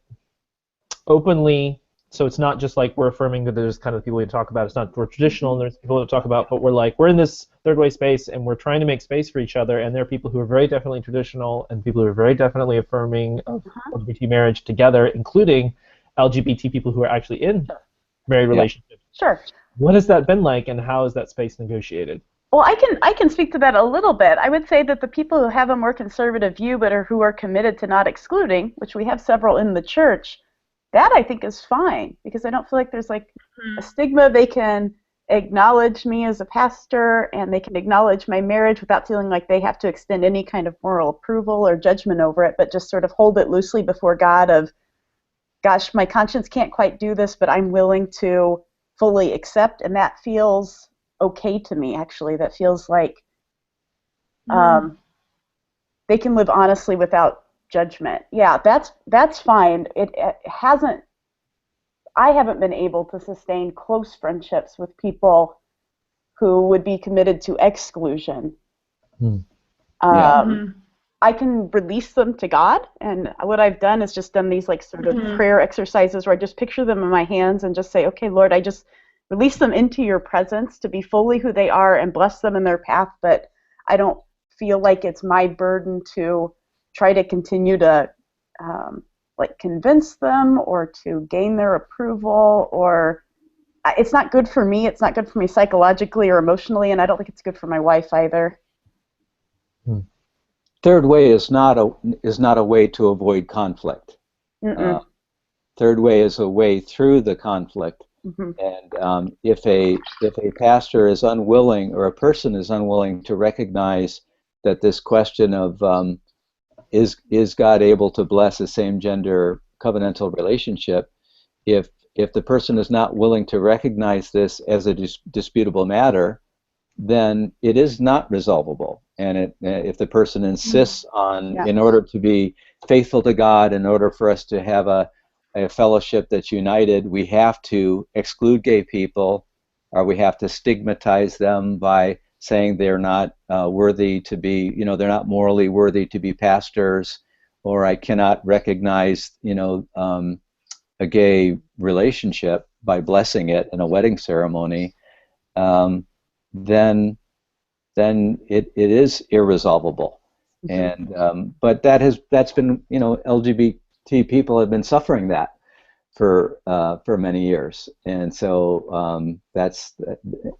Speaker 1: openly, so it's not just like we're affirming that there's kind of people we talk about, it's not we're traditional and there's people to talk about, but we're in this third way space and we're trying to make space for each other, and there are people who are very definitely traditional and people who are very definitely affirming of LGBT marriage together, including LGBT people who are actually in married relationships.
Speaker 3: Sure.
Speaker 1: What has that been like, and how is that space negotiated?
Speaker 3: Well, I can speak to that a little bit. I would say that the people who have a more conservative view but who are committed to not excluding, which we have several in the church, that I think is fine, because I don't feel like there's like a stigma. They can acknowledge me as a pastor and they can acknowledge my marriage without feeling like they have to extend any kind of moral approval or judgment over it, but just sort of hold it loosely before God of, gosh, my conscience can't quite do this, but I'm willing to fully accept, and that feels okay to me, actually. That feels like they can live honestly without judgment. Yeah, that's fine. I haven't been able to sustain close friendships with people who would be committed to exclusion. I can release them to God, and what I've done is just done these like sort of prayer exercises where I just picture them in my hands and just say, okay, Lord, I just release them into your presence to be fully who they are and bless them in their path, but I don't feel like it's my burden to try to continue to like convince them or to gain their approval, or it's not good for me. It's not good for me psychologically or emotionally, and I don't think it's good for my wife either.
Speaker 4: Third way is not a way to avoid conflict. Third way is a way through the conflict
Speaker 3: Mm-hmm.
Speaker 4: And if a pastor is unwilling, or a person is unwilling to recognize that this question of is God able to bless a same-gender covenantal relationship, if the person is not willing to recognize this as a disputable matter, then it is not resolvable. And if the person insists on,
Speaker 3: Yeah.
Speaker 4: in order to be faithful to God, in order for us to have a fellowship that's united, we have to exclude gay people, or we have to stigmatize them by saying they're not worthy to be, they're not morally worthy to be pastors, or I cannot recognize, a gay relationship by blessing it in a wedding ceremony, then it is irresolvable.
Speaker 3: Mm-hmm.
Speaker 4: And but that's been, LGBT people have been suffering that for many years, and so that's,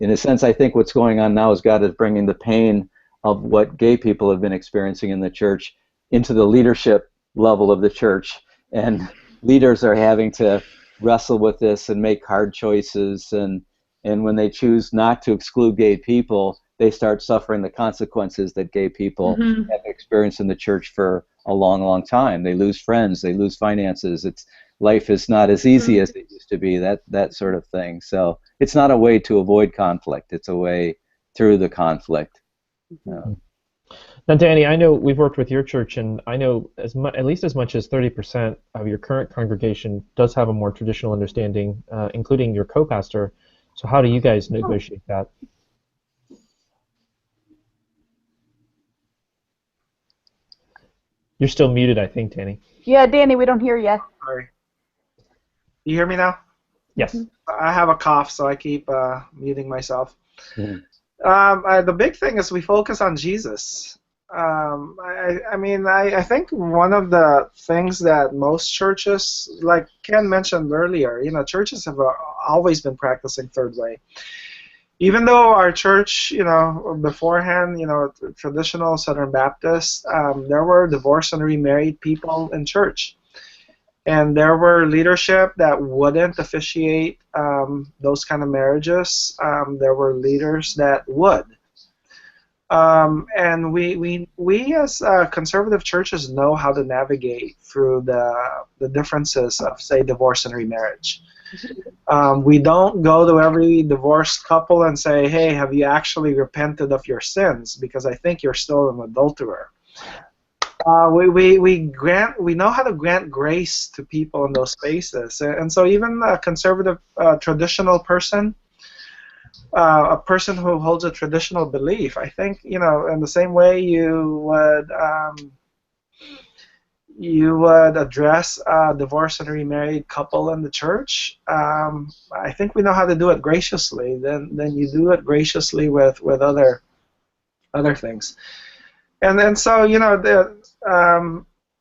Speaker 4: in a sense, I think what's going on now is God is bringing the pain of what gay people have been experiencing in the church into the leadership level of the church, and leaders are having to wrestle with this and make hard choices, and when they choose not to exclude gay people, they start suffering the consequences that gay people
Speaker 5: Mm-hmm.
Speaker 4: have experienced in the church for a long, long time. They lose friends, they lose finances. Life is not as easy as it used to be, that sort of thing. So it's not a way to avoid conflict, it's a way through the conflict.
Speaker 1: Now, Danny, I know we've worked with your church, and I know at least as much as 30% of your current congregation does have a more traditional understanding, including your co-pastor. So how do you guys negotiate that? You're still muted, I think, Danny.
Speaker 3: Yeah, Danny, we don't hear you.
Speaker 2: Sorry. You hear me now?
Speaker 1: Yes.
Speaker 2: I have a cough, so I keep muting myself.
Speaker 4: Mhm.
Speaker 2: The big thing is we focus on Jesus. I think one of the things that most churches, like Ken mentioned earlier, churches have always been practicing third way. Even though our church, beforehand, traditional Southern Baptist, there were divorced and remarried people in church. And there were leadership that wouldn't officiate those kind of marriages. There were leaders that would. And we as conservative churches know how to navigate through the differences of, say, divorce and remarriage. We don't go to every divorced couple and say, hey, have you actually repented of your sins? Because I think you're still an adulterer. We know how to grant grace to people in those spaces, and so even a conservative traditional person, a person who holds a traditional belief, I think, in the same way you would address a divorced and remarried couple in the church. I think we know how to do it graciously. Then you do it graciously with other things. And then so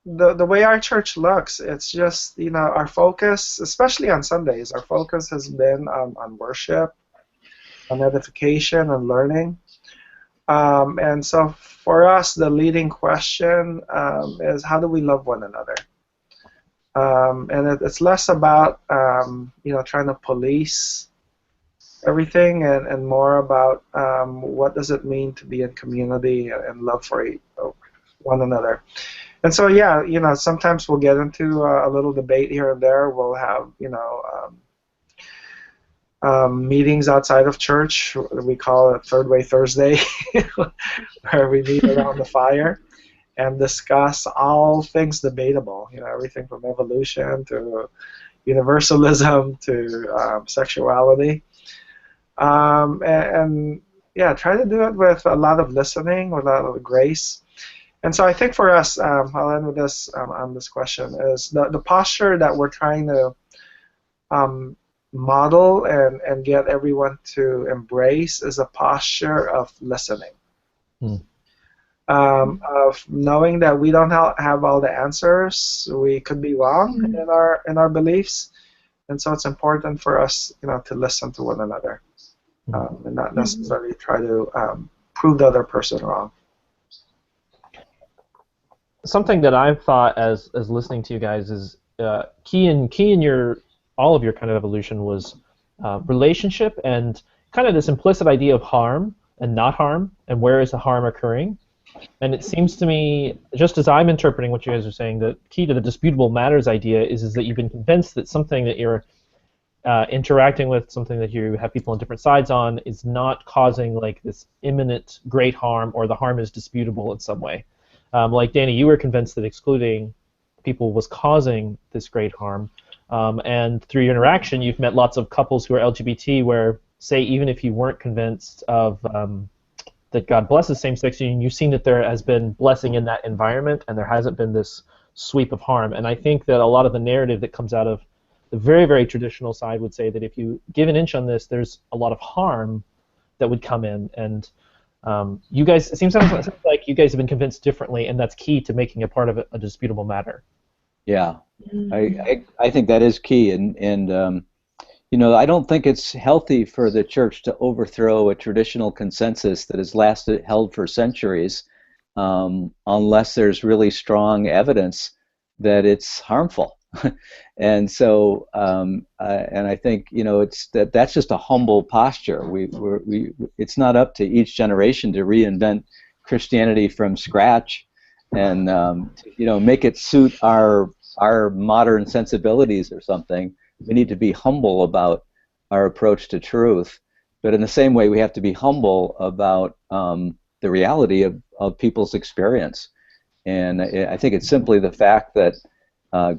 Speaker 2: the way our church looks, it's just our focus, especially on Sundays, our focus has been on worship, on edification, and learning. And so for us, the leading question is how do we love one another? And it's less about trying to police everything, and more about what does it mean to be in community and love for one another. And so sometimes we'll get into a little debate here and there. We'll have meetings outside of church. We call it Third Way Thursday, where we meet around the fire and discuss all things debatable. Everything from evolution to universalism to sexuality. And try to do it with a lot of listening, with a lot of grace. And so I think for us, I'll end with this on this question, is the posture that we're trying to model and get everyone to embrace is a posture of listening. Of knowing that we don't have all the answers. We could be wrong in our beliefs. And so it's important for us, to listen to one another. And not necessarily try to prove the other person wrong.
Speaker 1: Something that I've thought as listening to you guys is key in all of your kind of evolution was relationship and kind of this implicit idea of harm and not harm, and where is the harm occurring. And it seems to me, just as I'm interpreting what you guys are saying, the key to the disputable matters idea is that you've been convinced that something that you're interacting with, something that you have people on different sides on, is not causing like this imminent great harm, or the harm is disputable in some way. Like Danny, you were convinced that excluding people was causing this great harm, and through your interaction, you've met lots of couples who are LGBT where, say, even if you weren't convinced of that God blesses same-sex union, you've seen that there has been blessing in that environment, and there hasn't been this sweep of harm. And I think that a lot of the narrative that comes out of the very, very traditional side would say that if you give an inch on this, there's a lot of harm that would come in. And you guys, it seems like you guys have been convinced differently, and that's key to making it part of a disputable matter.
Speaker 4: Yeah, I think that is key, and you know, I don't think it's healthy for the church to overthrow a traditional consensus that has held for centuries, unless there's really strong evidence that it's harmful. And so, and I think, you know, that's just a humble posture. It's not up to each generation to reinvent Christianity from scratch and you know, make it suit our modern sensibilities or something. We need to be humble about our approach to truth, but in the same way, we have to be humble about the reality of people's experience. And I think it's simply the fact that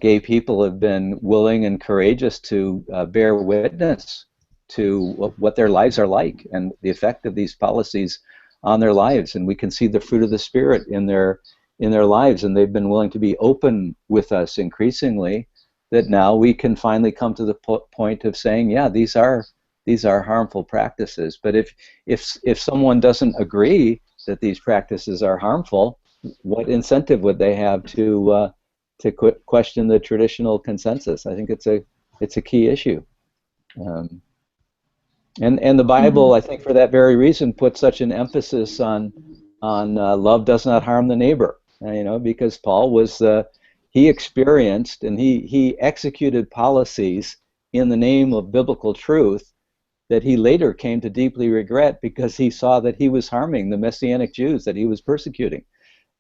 Speaker 4: gay people have been willing and courageous to bear witness to what their lives are like and the effect of these policies on their lives. And we can see the fruit of the Spirit in their lives, and they've been willing to be open with us increasingly, that now we can finally come to the point of saying, yeah, these are harmful practices. But if someone doesn't agree that these practices are harmful, what incentive would they have to question the traditional consensus? I think it's a key issue. And the Bible, I think, for that very reason, puts such an emphasis on love does not harm the neighbor. You know, because Paul was he experienced and he executed policies in the name of biblical truth that he later came to deeply regret, because he saw that he was harming the Messianic Jews that he was persecuting.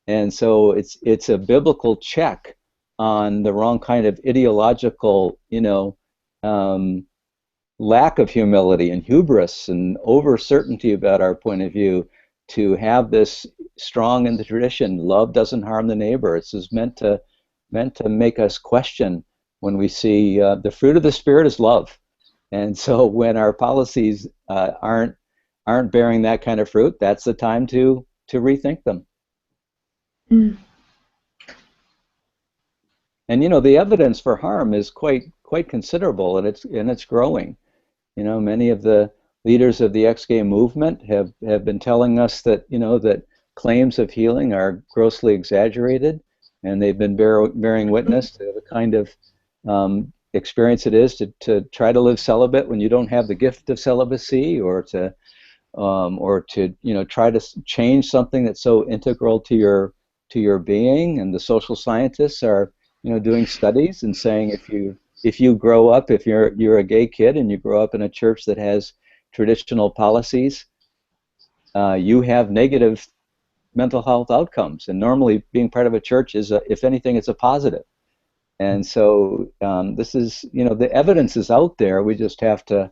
Speaker 4: And so it's a biblical check on the wrong kind of ideological, you know, lack of humility and hubris and over certainty about our point of view, to have this strong in the tradition. Love doesn't harm the neighbor. It's just meant to make us question when we see the fruit of the Spirit is love, and so when our policies aren't bearing that kind of fruit, that's the time to rethink them. And you know, the evidence for harm is quite considerable, and it's growing. You know, many of the leaders of the ex-gay movement have been telling us that, you know, that claims of healing are grossly exaggerated, and they've been bearing witness to the kind of experience it is to try to live celibate when you don't have the gift of celibacy, or to you know, try to change something that's so integral to your being. And the social scientists are, you know, doing studies and saying if you grow up, if you're a gay kid and you grow up in a church that has traditional policies, you have negative mental health outcomes, and normally being part of a church is, if anything, it's a positive. And so this is, you know, the evidence is out there. We just have to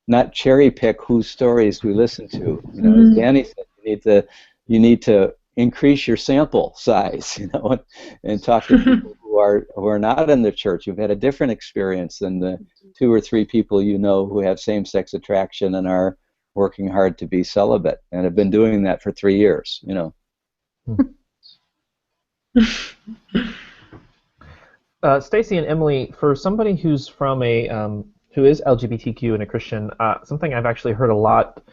Speaker 4: not cherry pick whose stories we listen to. You know, as Danny said, you need to increase your sample size, you know, and talk to people who are not in the church, who've had a different experience than the 2 or 3 people you know who have same-sex attraction and are working hard to be celibate, and have been doing that for 3 years, you know.
Speaker 1: Stacey and Emily, for somebody who's from a who is LGBTQ and a Christian, something I've actually heard a lot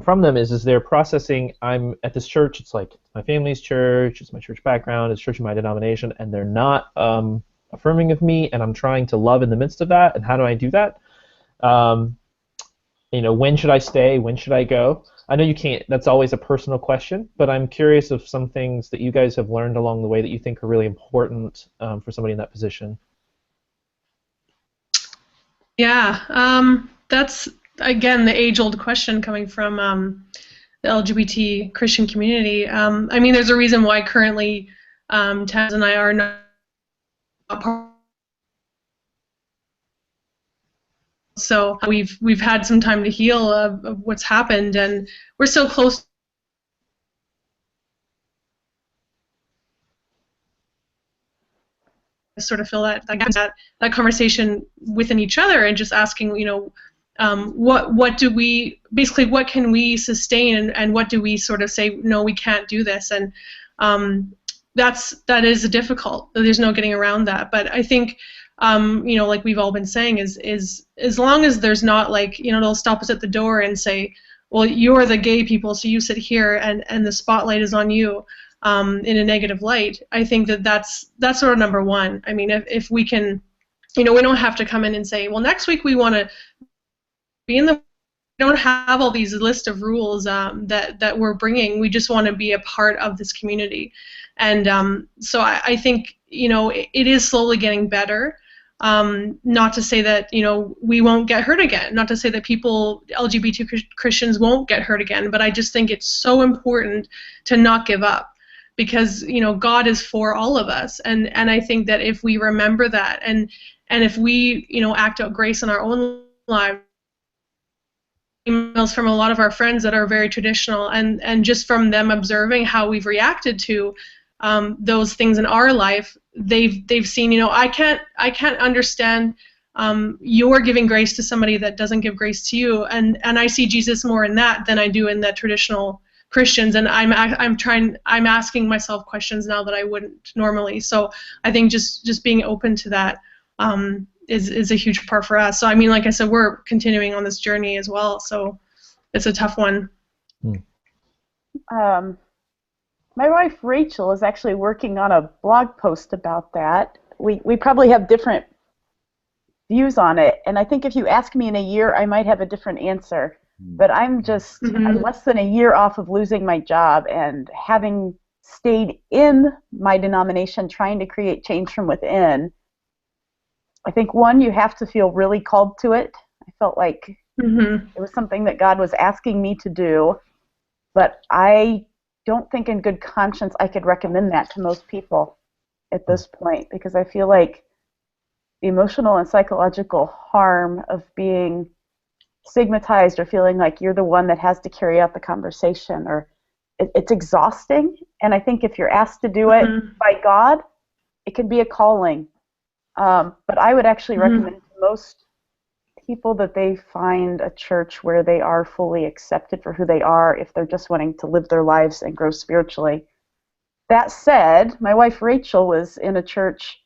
Speaker 1: from them is they're processing, I'm at this church, it's like my family's church, it's my church background, it's church in my denomination, and they're not affirming of me, and I'm trying to love in the midst of that, and how do I do that? You know, when should I stay? When should I go? I know you can't, that's always a personal question, but I'm curious of some things that you guys have learned along the way that you think are really important for somebody in that position.
Speaker 5: Yeah, that's again the age-old question coming from the LGBT Christian community. I mean, there's a reason why currently Taz and I are not part. So we've had some time to heal of what's happened, and we're so close to sort of fill that conversation within each other, and just asking, what do we basically, what can we sustain, and what do we sort of say, no, we can't do this, and that is difficult. There's no getting around that. But I think like we've all been saying, is as long as there's not like, they'll stop us at the door and say, well, you're the gay people, so you sit here, and the spotlight is on you in a negative light. I think that's sort of number one. I mean, if we can, we don't have to come in and say, well, next week we want to be in the. We don't have all these list of rules that we're bringing. We just want to be a part of this community, and so I think it is slowly getting better. Not to say that we won't get hurt again. Not to say that LGBT Christians won't get hurt again. But I just think it's so important to not give up, because God is for all of us, and I think that if we remember that, and if we act out grace in our own lives. Emails from a lot of our friends that are very traditional, and just from them observing how we've reacted to those things in our life, they've seen, I can't understand you're giving grace to somebody that doesn't give grace to you, and I see Jesus more in that than I do in the traditional Christians, and I'm asking myself questions now that I wouldn't normally. So I think just being open to that is a huge part for us. So I mean, like I said, we're continuing on this journey as well, so it's a tough one.
Speaker 3: My wife Rachel is actually working on a blog post about that. We probably have different views on it, and I think if you ask me in a year, I might have a different answer. But I'm less than a year off of losing my job, and having stayed in my denomination trying to create change from within. I think, one, you have to feel really called to it. I felt like it was something that God was asking me to do, but I don't think in good conscience I could recommend that to most people at this point, because I feel like the emotional and psychological harm of being stigmatized or feeling like you're the one that has to carry out the conversation, or it's exhausting. And I think if you're asked to do it by God, it can be a calling. But I would actually recommend to most people that they find a church where they are fully accepted for who they are, if they're just wanting to live their lives and grow spiritually. That said, my wife Rachel was in a church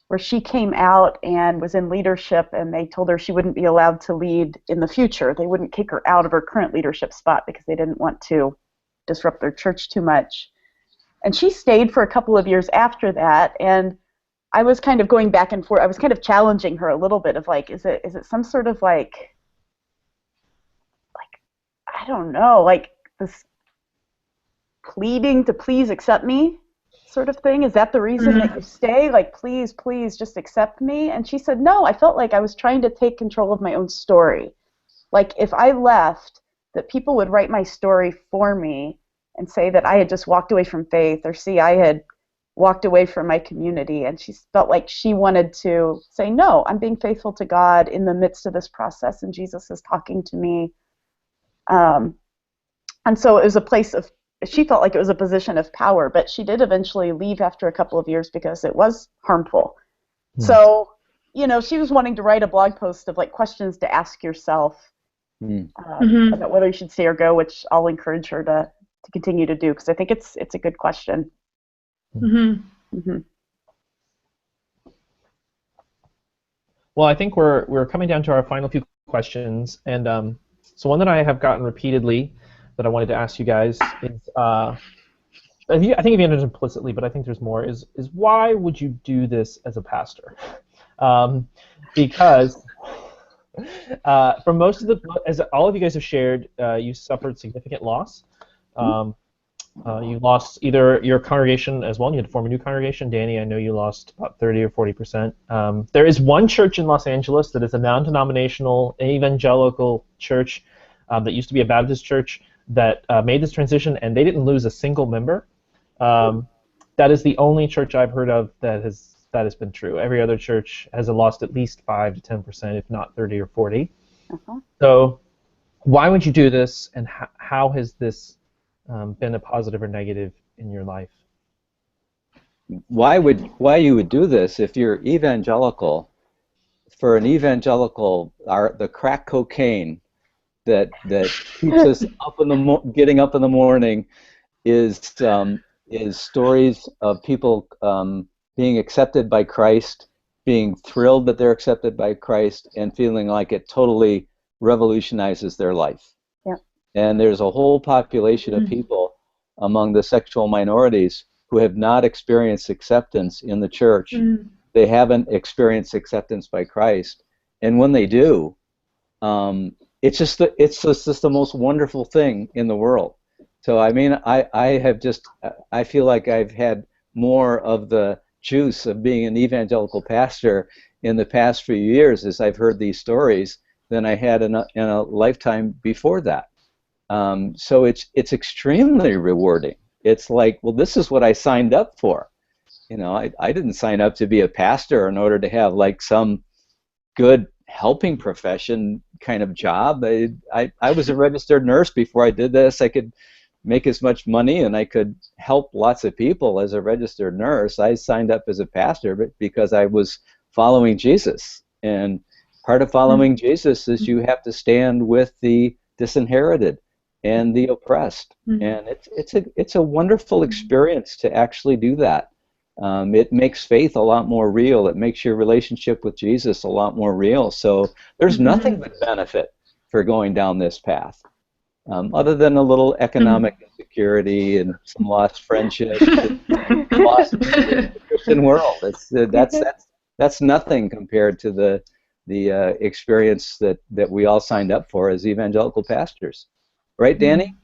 Speaker 3: where she came out and was in leadership, and they told her she wouldn't be allowed to lead in the future. They wouldn't kick her out of her current leadership spot because they didn't want to disrupt their church too much. And she stayed for a couple of years after that, and I was kind of going back and forth. I was kind of challenging her a little bit of like, is it some sort of like I don't know, like this pleading to please accept me sort of thing? Is that the reason that you stay? Like, please, just accept me? And she said, no, I felt like I was trying to take control of my own story. Like, if I left, that people would write my story for me and say that I had just walked away from faith, or see, I had walked away from my community. And she felt like she wanted to say, no, I'm being faithful to God in the midst of this process, and Jesus is talking to me. And so it was a place of, she felt like it was a position of power, but she did eventually leave after a couple of years because it was harmful. So, she was wanting to write a blog post of like questions to ask yourself about whether you should stay or go, which I'll encourage her to continue to do, because I think it's a good question.
Speaker 1: Well, I think we're coming down to our final few questions, and so one that I have gotten repeatedly that I wanted to ask you guys is, I think you've answered implicitly, but I think there's more, is why would you do this as a pastor? Because for most of as all of you guys have shared, you suffered significant loss. You lost either your congregation as well, and you had to form a new congregation. Danny, I know you lost about 30 or 40%. There is one church in Los Angeles that is a non-denominational evangelical church that used to be a Baptist church that made this transition, and they didn't lose a single member. That is the only church I've heard of that has been true. Every other church has lost at least 5 to 10%, if not 30 or 40. So why would you do this, and how has this been a positive or negative in your life?
Speaker 4: Why you would do this if you're evangelical? For an evangelical, the crack cocaine that keeps us up in the getting up in the morning is stories of people being accepted by Christ, being thrilled that they're accepted by Christ, and feeling like it totally revolutionizes their life.
Speaker 3: Yeah.
Speaker 4: And there's a whole population of people among the sexual minorities who have not experienced acceptance in the church. They haven't experienced acceptance by Christ, and when they do, it's just the most wonderful thing in the world. So I mean, I feel like I've had more of the juice of being an evangelical pastor in the past few years as I've heard these stories than I had in a lifetime before that. So it's extremely rewarding. It's like, well, this is what I signed up for. You know, I didn't sign up to be a pastor in order to have like some good helping profession kind of job. I was a registered nurse before I did this. I could make as much money and I could help lots of people as a registered nurse. I signed up as a pastor because I was following Jesus. And part of following Jesus is you have to stand with the disinherited and the oppressed. And it's a wonderful experience to actually do that. It makes faith a lot more real. It makes your relationship with Jesus a lot more real. So there's nothing but benefit for going down this path, other than a little economic insecurity and some lost friendships, lost in the Christian world. That's nothing compared to the experience that we all signed up for as evangelical pastors. Right, Danny?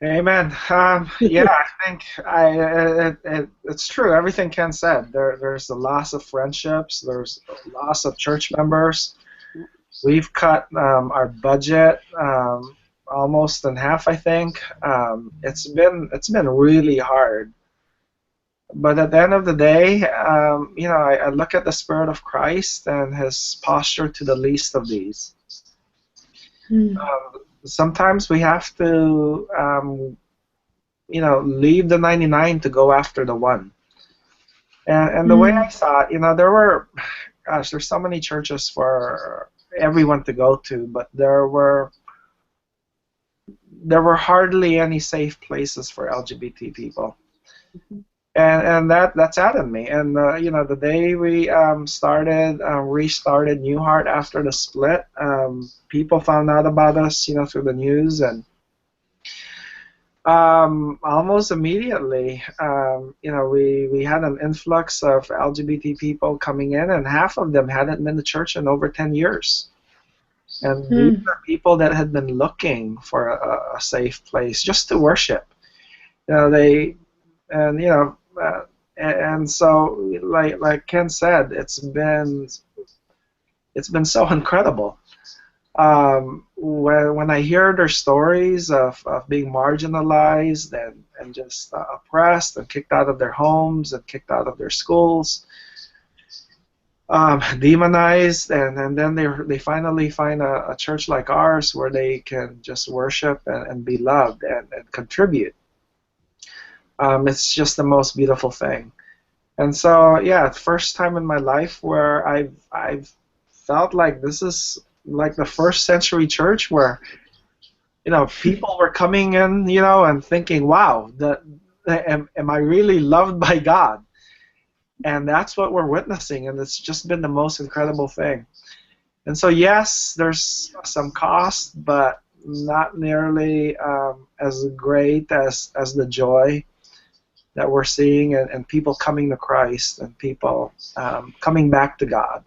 Speaker 2: Amen. Yeah, I think it's true. Everything Ken said. There's the loss of friendships. There's the loss of church members. We've cut our budget almost in half, I think. It's been really hard. But at the end of the day, I look at the Spirit of Christ and His posture to the least of these. Sometimes we have to, leave the 99 to go after the one. And the way I saw it, there's so many churches for everyone to go to, but there were hardly any safe places for LGBT people. And that saddened me. And the day we restarted New Heart after the split, people found out about us, through the news, and almost immediately, we had an influx of LGBT people coming in, and half of them hadn't been to church in over 10 years. And these are people that had been looking for a safe place just to worship. And so, like Ken said, it's been so incredible. When I hear their stories of being marginalized and just oppressed and kicked out of their homes and kicked out of their schools, demonized, and then they finally find a church like ours where they can just worship and be loved and contribute. It's just the most beautiful thing. And so, yeah, first time in my life where I've felt like this is like the first century church where, people were coming in, and thinking, wow, am I really loved by God? And that's what we're witnessing, and it's just been the most incredible thing. And so, yes, there's some cost, but not nearly as great as the joy that we're seeing, and people coming to Christ, and people coming back to God,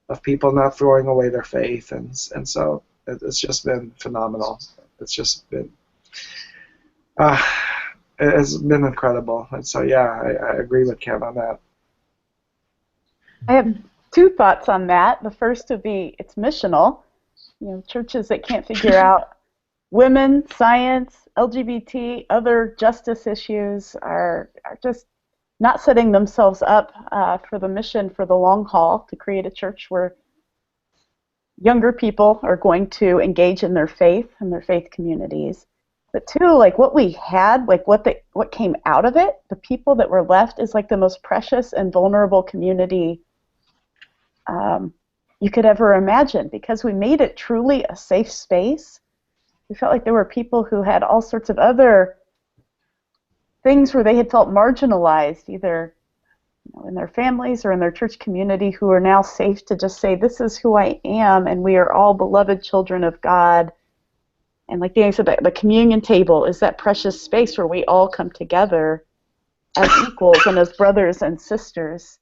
Speaker 2: of people not throwing away their faith, and so it's just been phenomenal. It's just been Uh, it's been incredible. And so, yeah, I agree with Kev on that.
Speaker 3: I have two thoughts on that. The first would be it's missional. You know, churches that can't figure out women, science, LGBT, other justice issues are just not setting themselves up for the mission for the long haul to create a church where younger people are going to engage in their faith and their faith communities. But two, like what we had, like what came out of it, the people that were left is like the most precious and vulnerable community you could ever imagine, because we made it truly a safe space. We felt like there were people who had all sorts of other things where they had felt marginalized, either in their families or in their church community, who are now safe to just say, this is who I am, and we are all beloved children of God. And like Danny said, the communion table is that precious space where we all come together as equals and as brothers and sisters.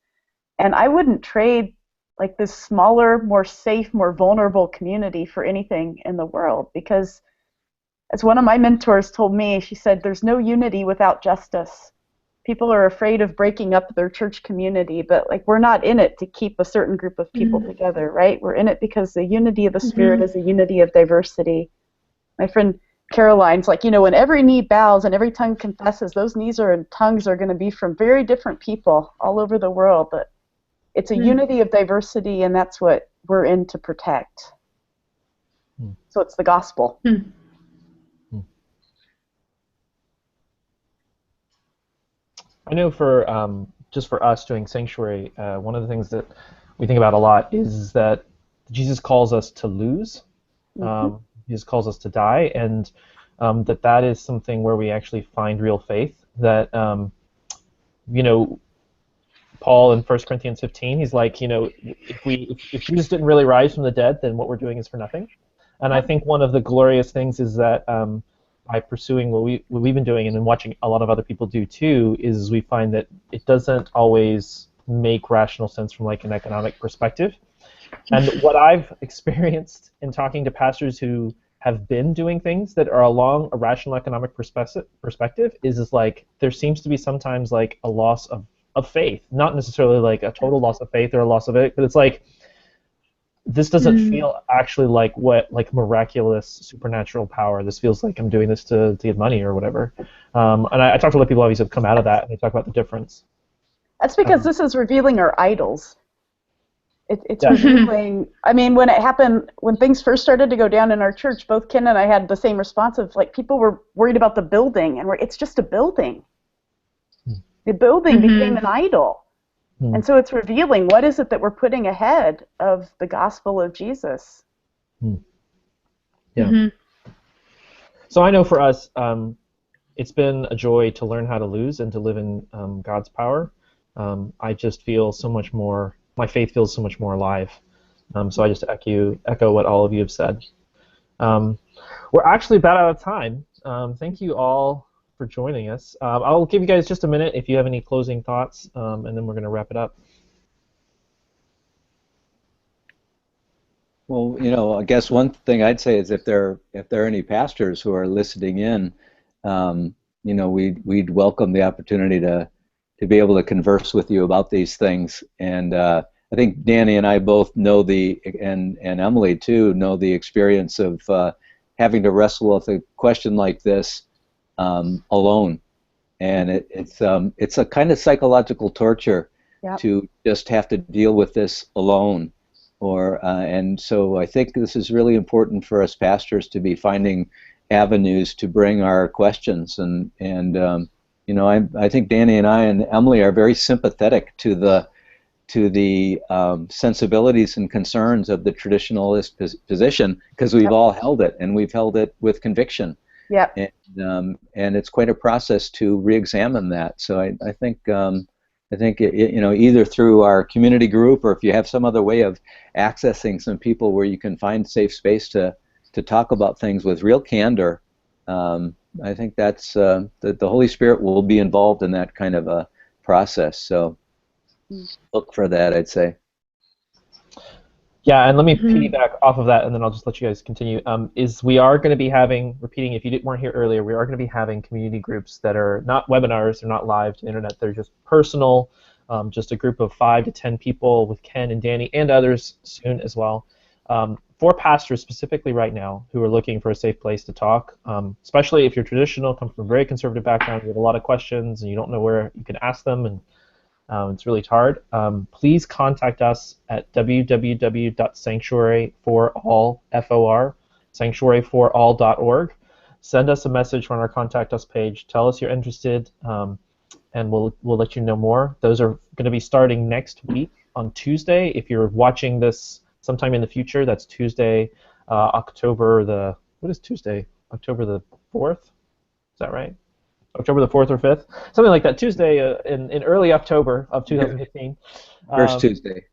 Speaker 3: And I wouldn't trade like this smaller, more safe, more vulnerable community for anything in the world, because as one of my mentors told me, she said, there's no unity without justice. People are afraid of breaking up their church community, but like we're not in it to keep a certain group of people together, right? We're in it because the unity of the Spirit is a unity of diversity. My friend Caroline's like, you know, when every knee bows and every tongue confesses, those knees and tongues are going to be from very different people all over the world, but it's a unity of diversity, and that's what we're in to protect. So it's the gospel.
Speaker 1: I know for just for us doing Sanctuary, one of the things that we think about a lot is that Jesus calls us to lose. Jesus calls us to die, and that is something where we actually find real faith. That you know, Paul in 1 Corinthians 15, he's like, you know, if Jesus didn't really rise from the dead, then what we're doing is for nothing. And I think one of the glorious things is that by pursuing what we've been doing and then watching a lot of other people do too, is we find that it doesn't always make rational sense from like an economic perspective. And what I've experienced in talking to pastors who have been doing things that are along a rational economic perspective is like there seems to be sometimes like a loss of faith, not necessarily like a total loss of faith or a loss of it, but it's like this doesn't feel actually like miraculous supernatural power. This feels like I'm doing this to get money or whatever. And I talked to a lot of people obviously have come out of that, and they talk about the difference.
Speaker 3: That's because this is revealing our idols. It's revealing. I mean, when it happened, when things first started to go down in our church, both Ken and I had the same response of like people were worried about the building, and it's just a building. The building became an idol. And so it's revealing what is it that we're putting ahead of the gospel of Jesus.
Speaker 1: Yeah. So I know for us, it's been a joy to learn how to lose and to live in God's power. I just feel so much more, my faith feels so much more alive. So I just echo what all of you have said. We're actually about out of time. Thank you all for joining us. I'll give you guys just a minute if you have any closing thoughts, and then we're going to wrap it up.
Speaker 4: Well, you know, I guess one thing I'd say is if there are any pastors who are listening in, you know, we'd welcome the opportunity to be able to converse with you about these things. And I think Danny and I both know and Emily too know the experience of having to wrestle with a question like this alone, and it's a kind of psychological torture to just have to deal with this alone. And so I think this is really important for us pastors to be finding avenues to bring our questions, and you know, I think Danny and I and Emily are very sympathetic to the sensibilities and concerns of the traditionalist position, because we've all held it, and we've held it with conviction.
Speaker 3: Yep.
Speaker 4: And it's quite a process to re-examine that. So I think you know, either through our community group, or if you have some other way of accessing some people where you can find safe space to talk about things with real candor, I think that's that the Holy Spirit will be involved in that kind of a process. So look for that, I'd say.
Speaker 1: Yeah, and let me piggyback off of that, and then I'll just let you guys continue. Is we are going to be having, repeating, if you weren't here earlier, we are going to be having community groups that are not webinars, they're not live to the internet, they're just personal, just a group of 5 to 10 people with Ken and Danny and others soon as well. For pastors specifically right now who are looking for a safe place to talk, especially if you're traditional, come from a very conservative background, you have a lot of questions and you don't know where you can ask them, and it's really hard. Please contact us at sanctuaryforall.org. Send us a message on our Contact Us page. Tell us you're interested, and we'll let you know more. Those are going to be starting next week on Tuesday. If you're watching this sometime in the future, that's Tuesday, October the, what is Tuesday? October the 4th? Is that right? October the 4th or 5th, something like that. Tuesday in early October of 2015.
Speaker 4: First Tuesday.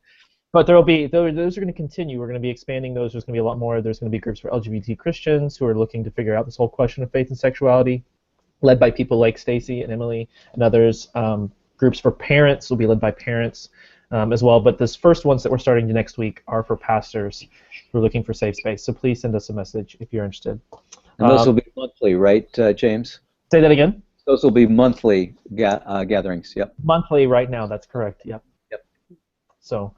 Speaker 1: But there will be, those are going to continue. We're going to be expanding those. There's going to be a lot more. There's going to be groups for LGBT Christians who are looking to figure out this whole question of faith and sexuality, led by people like Stacey and Emily and others. Groups for parents will be led by parents as well. But this first ones that we're starting next week are for pastors who are looking for safe space. So please send us a message if you're interested.
Speaker 4: And those will be monthly, right, James?
Speaker 1: Say that again.
Speaker 4: Those will be monthly gatherings. Yep.
Speaker 1: Monthly right now. That's correct. Yep. So,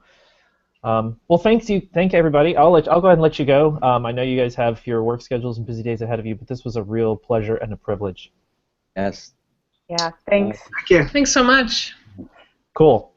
Speaker 1: well, thank everybody. I'll go ahead and let you go. I know you guys have your work schedules and busy days ahead of you, but this was a real pleasure and a privilege.
Speaker 4: Yes.
Speaker 3: Yeah. Thanks.
Speaker 2: Thank you.
Speaker 5: Thanks so much.
Speaker 1: Cool.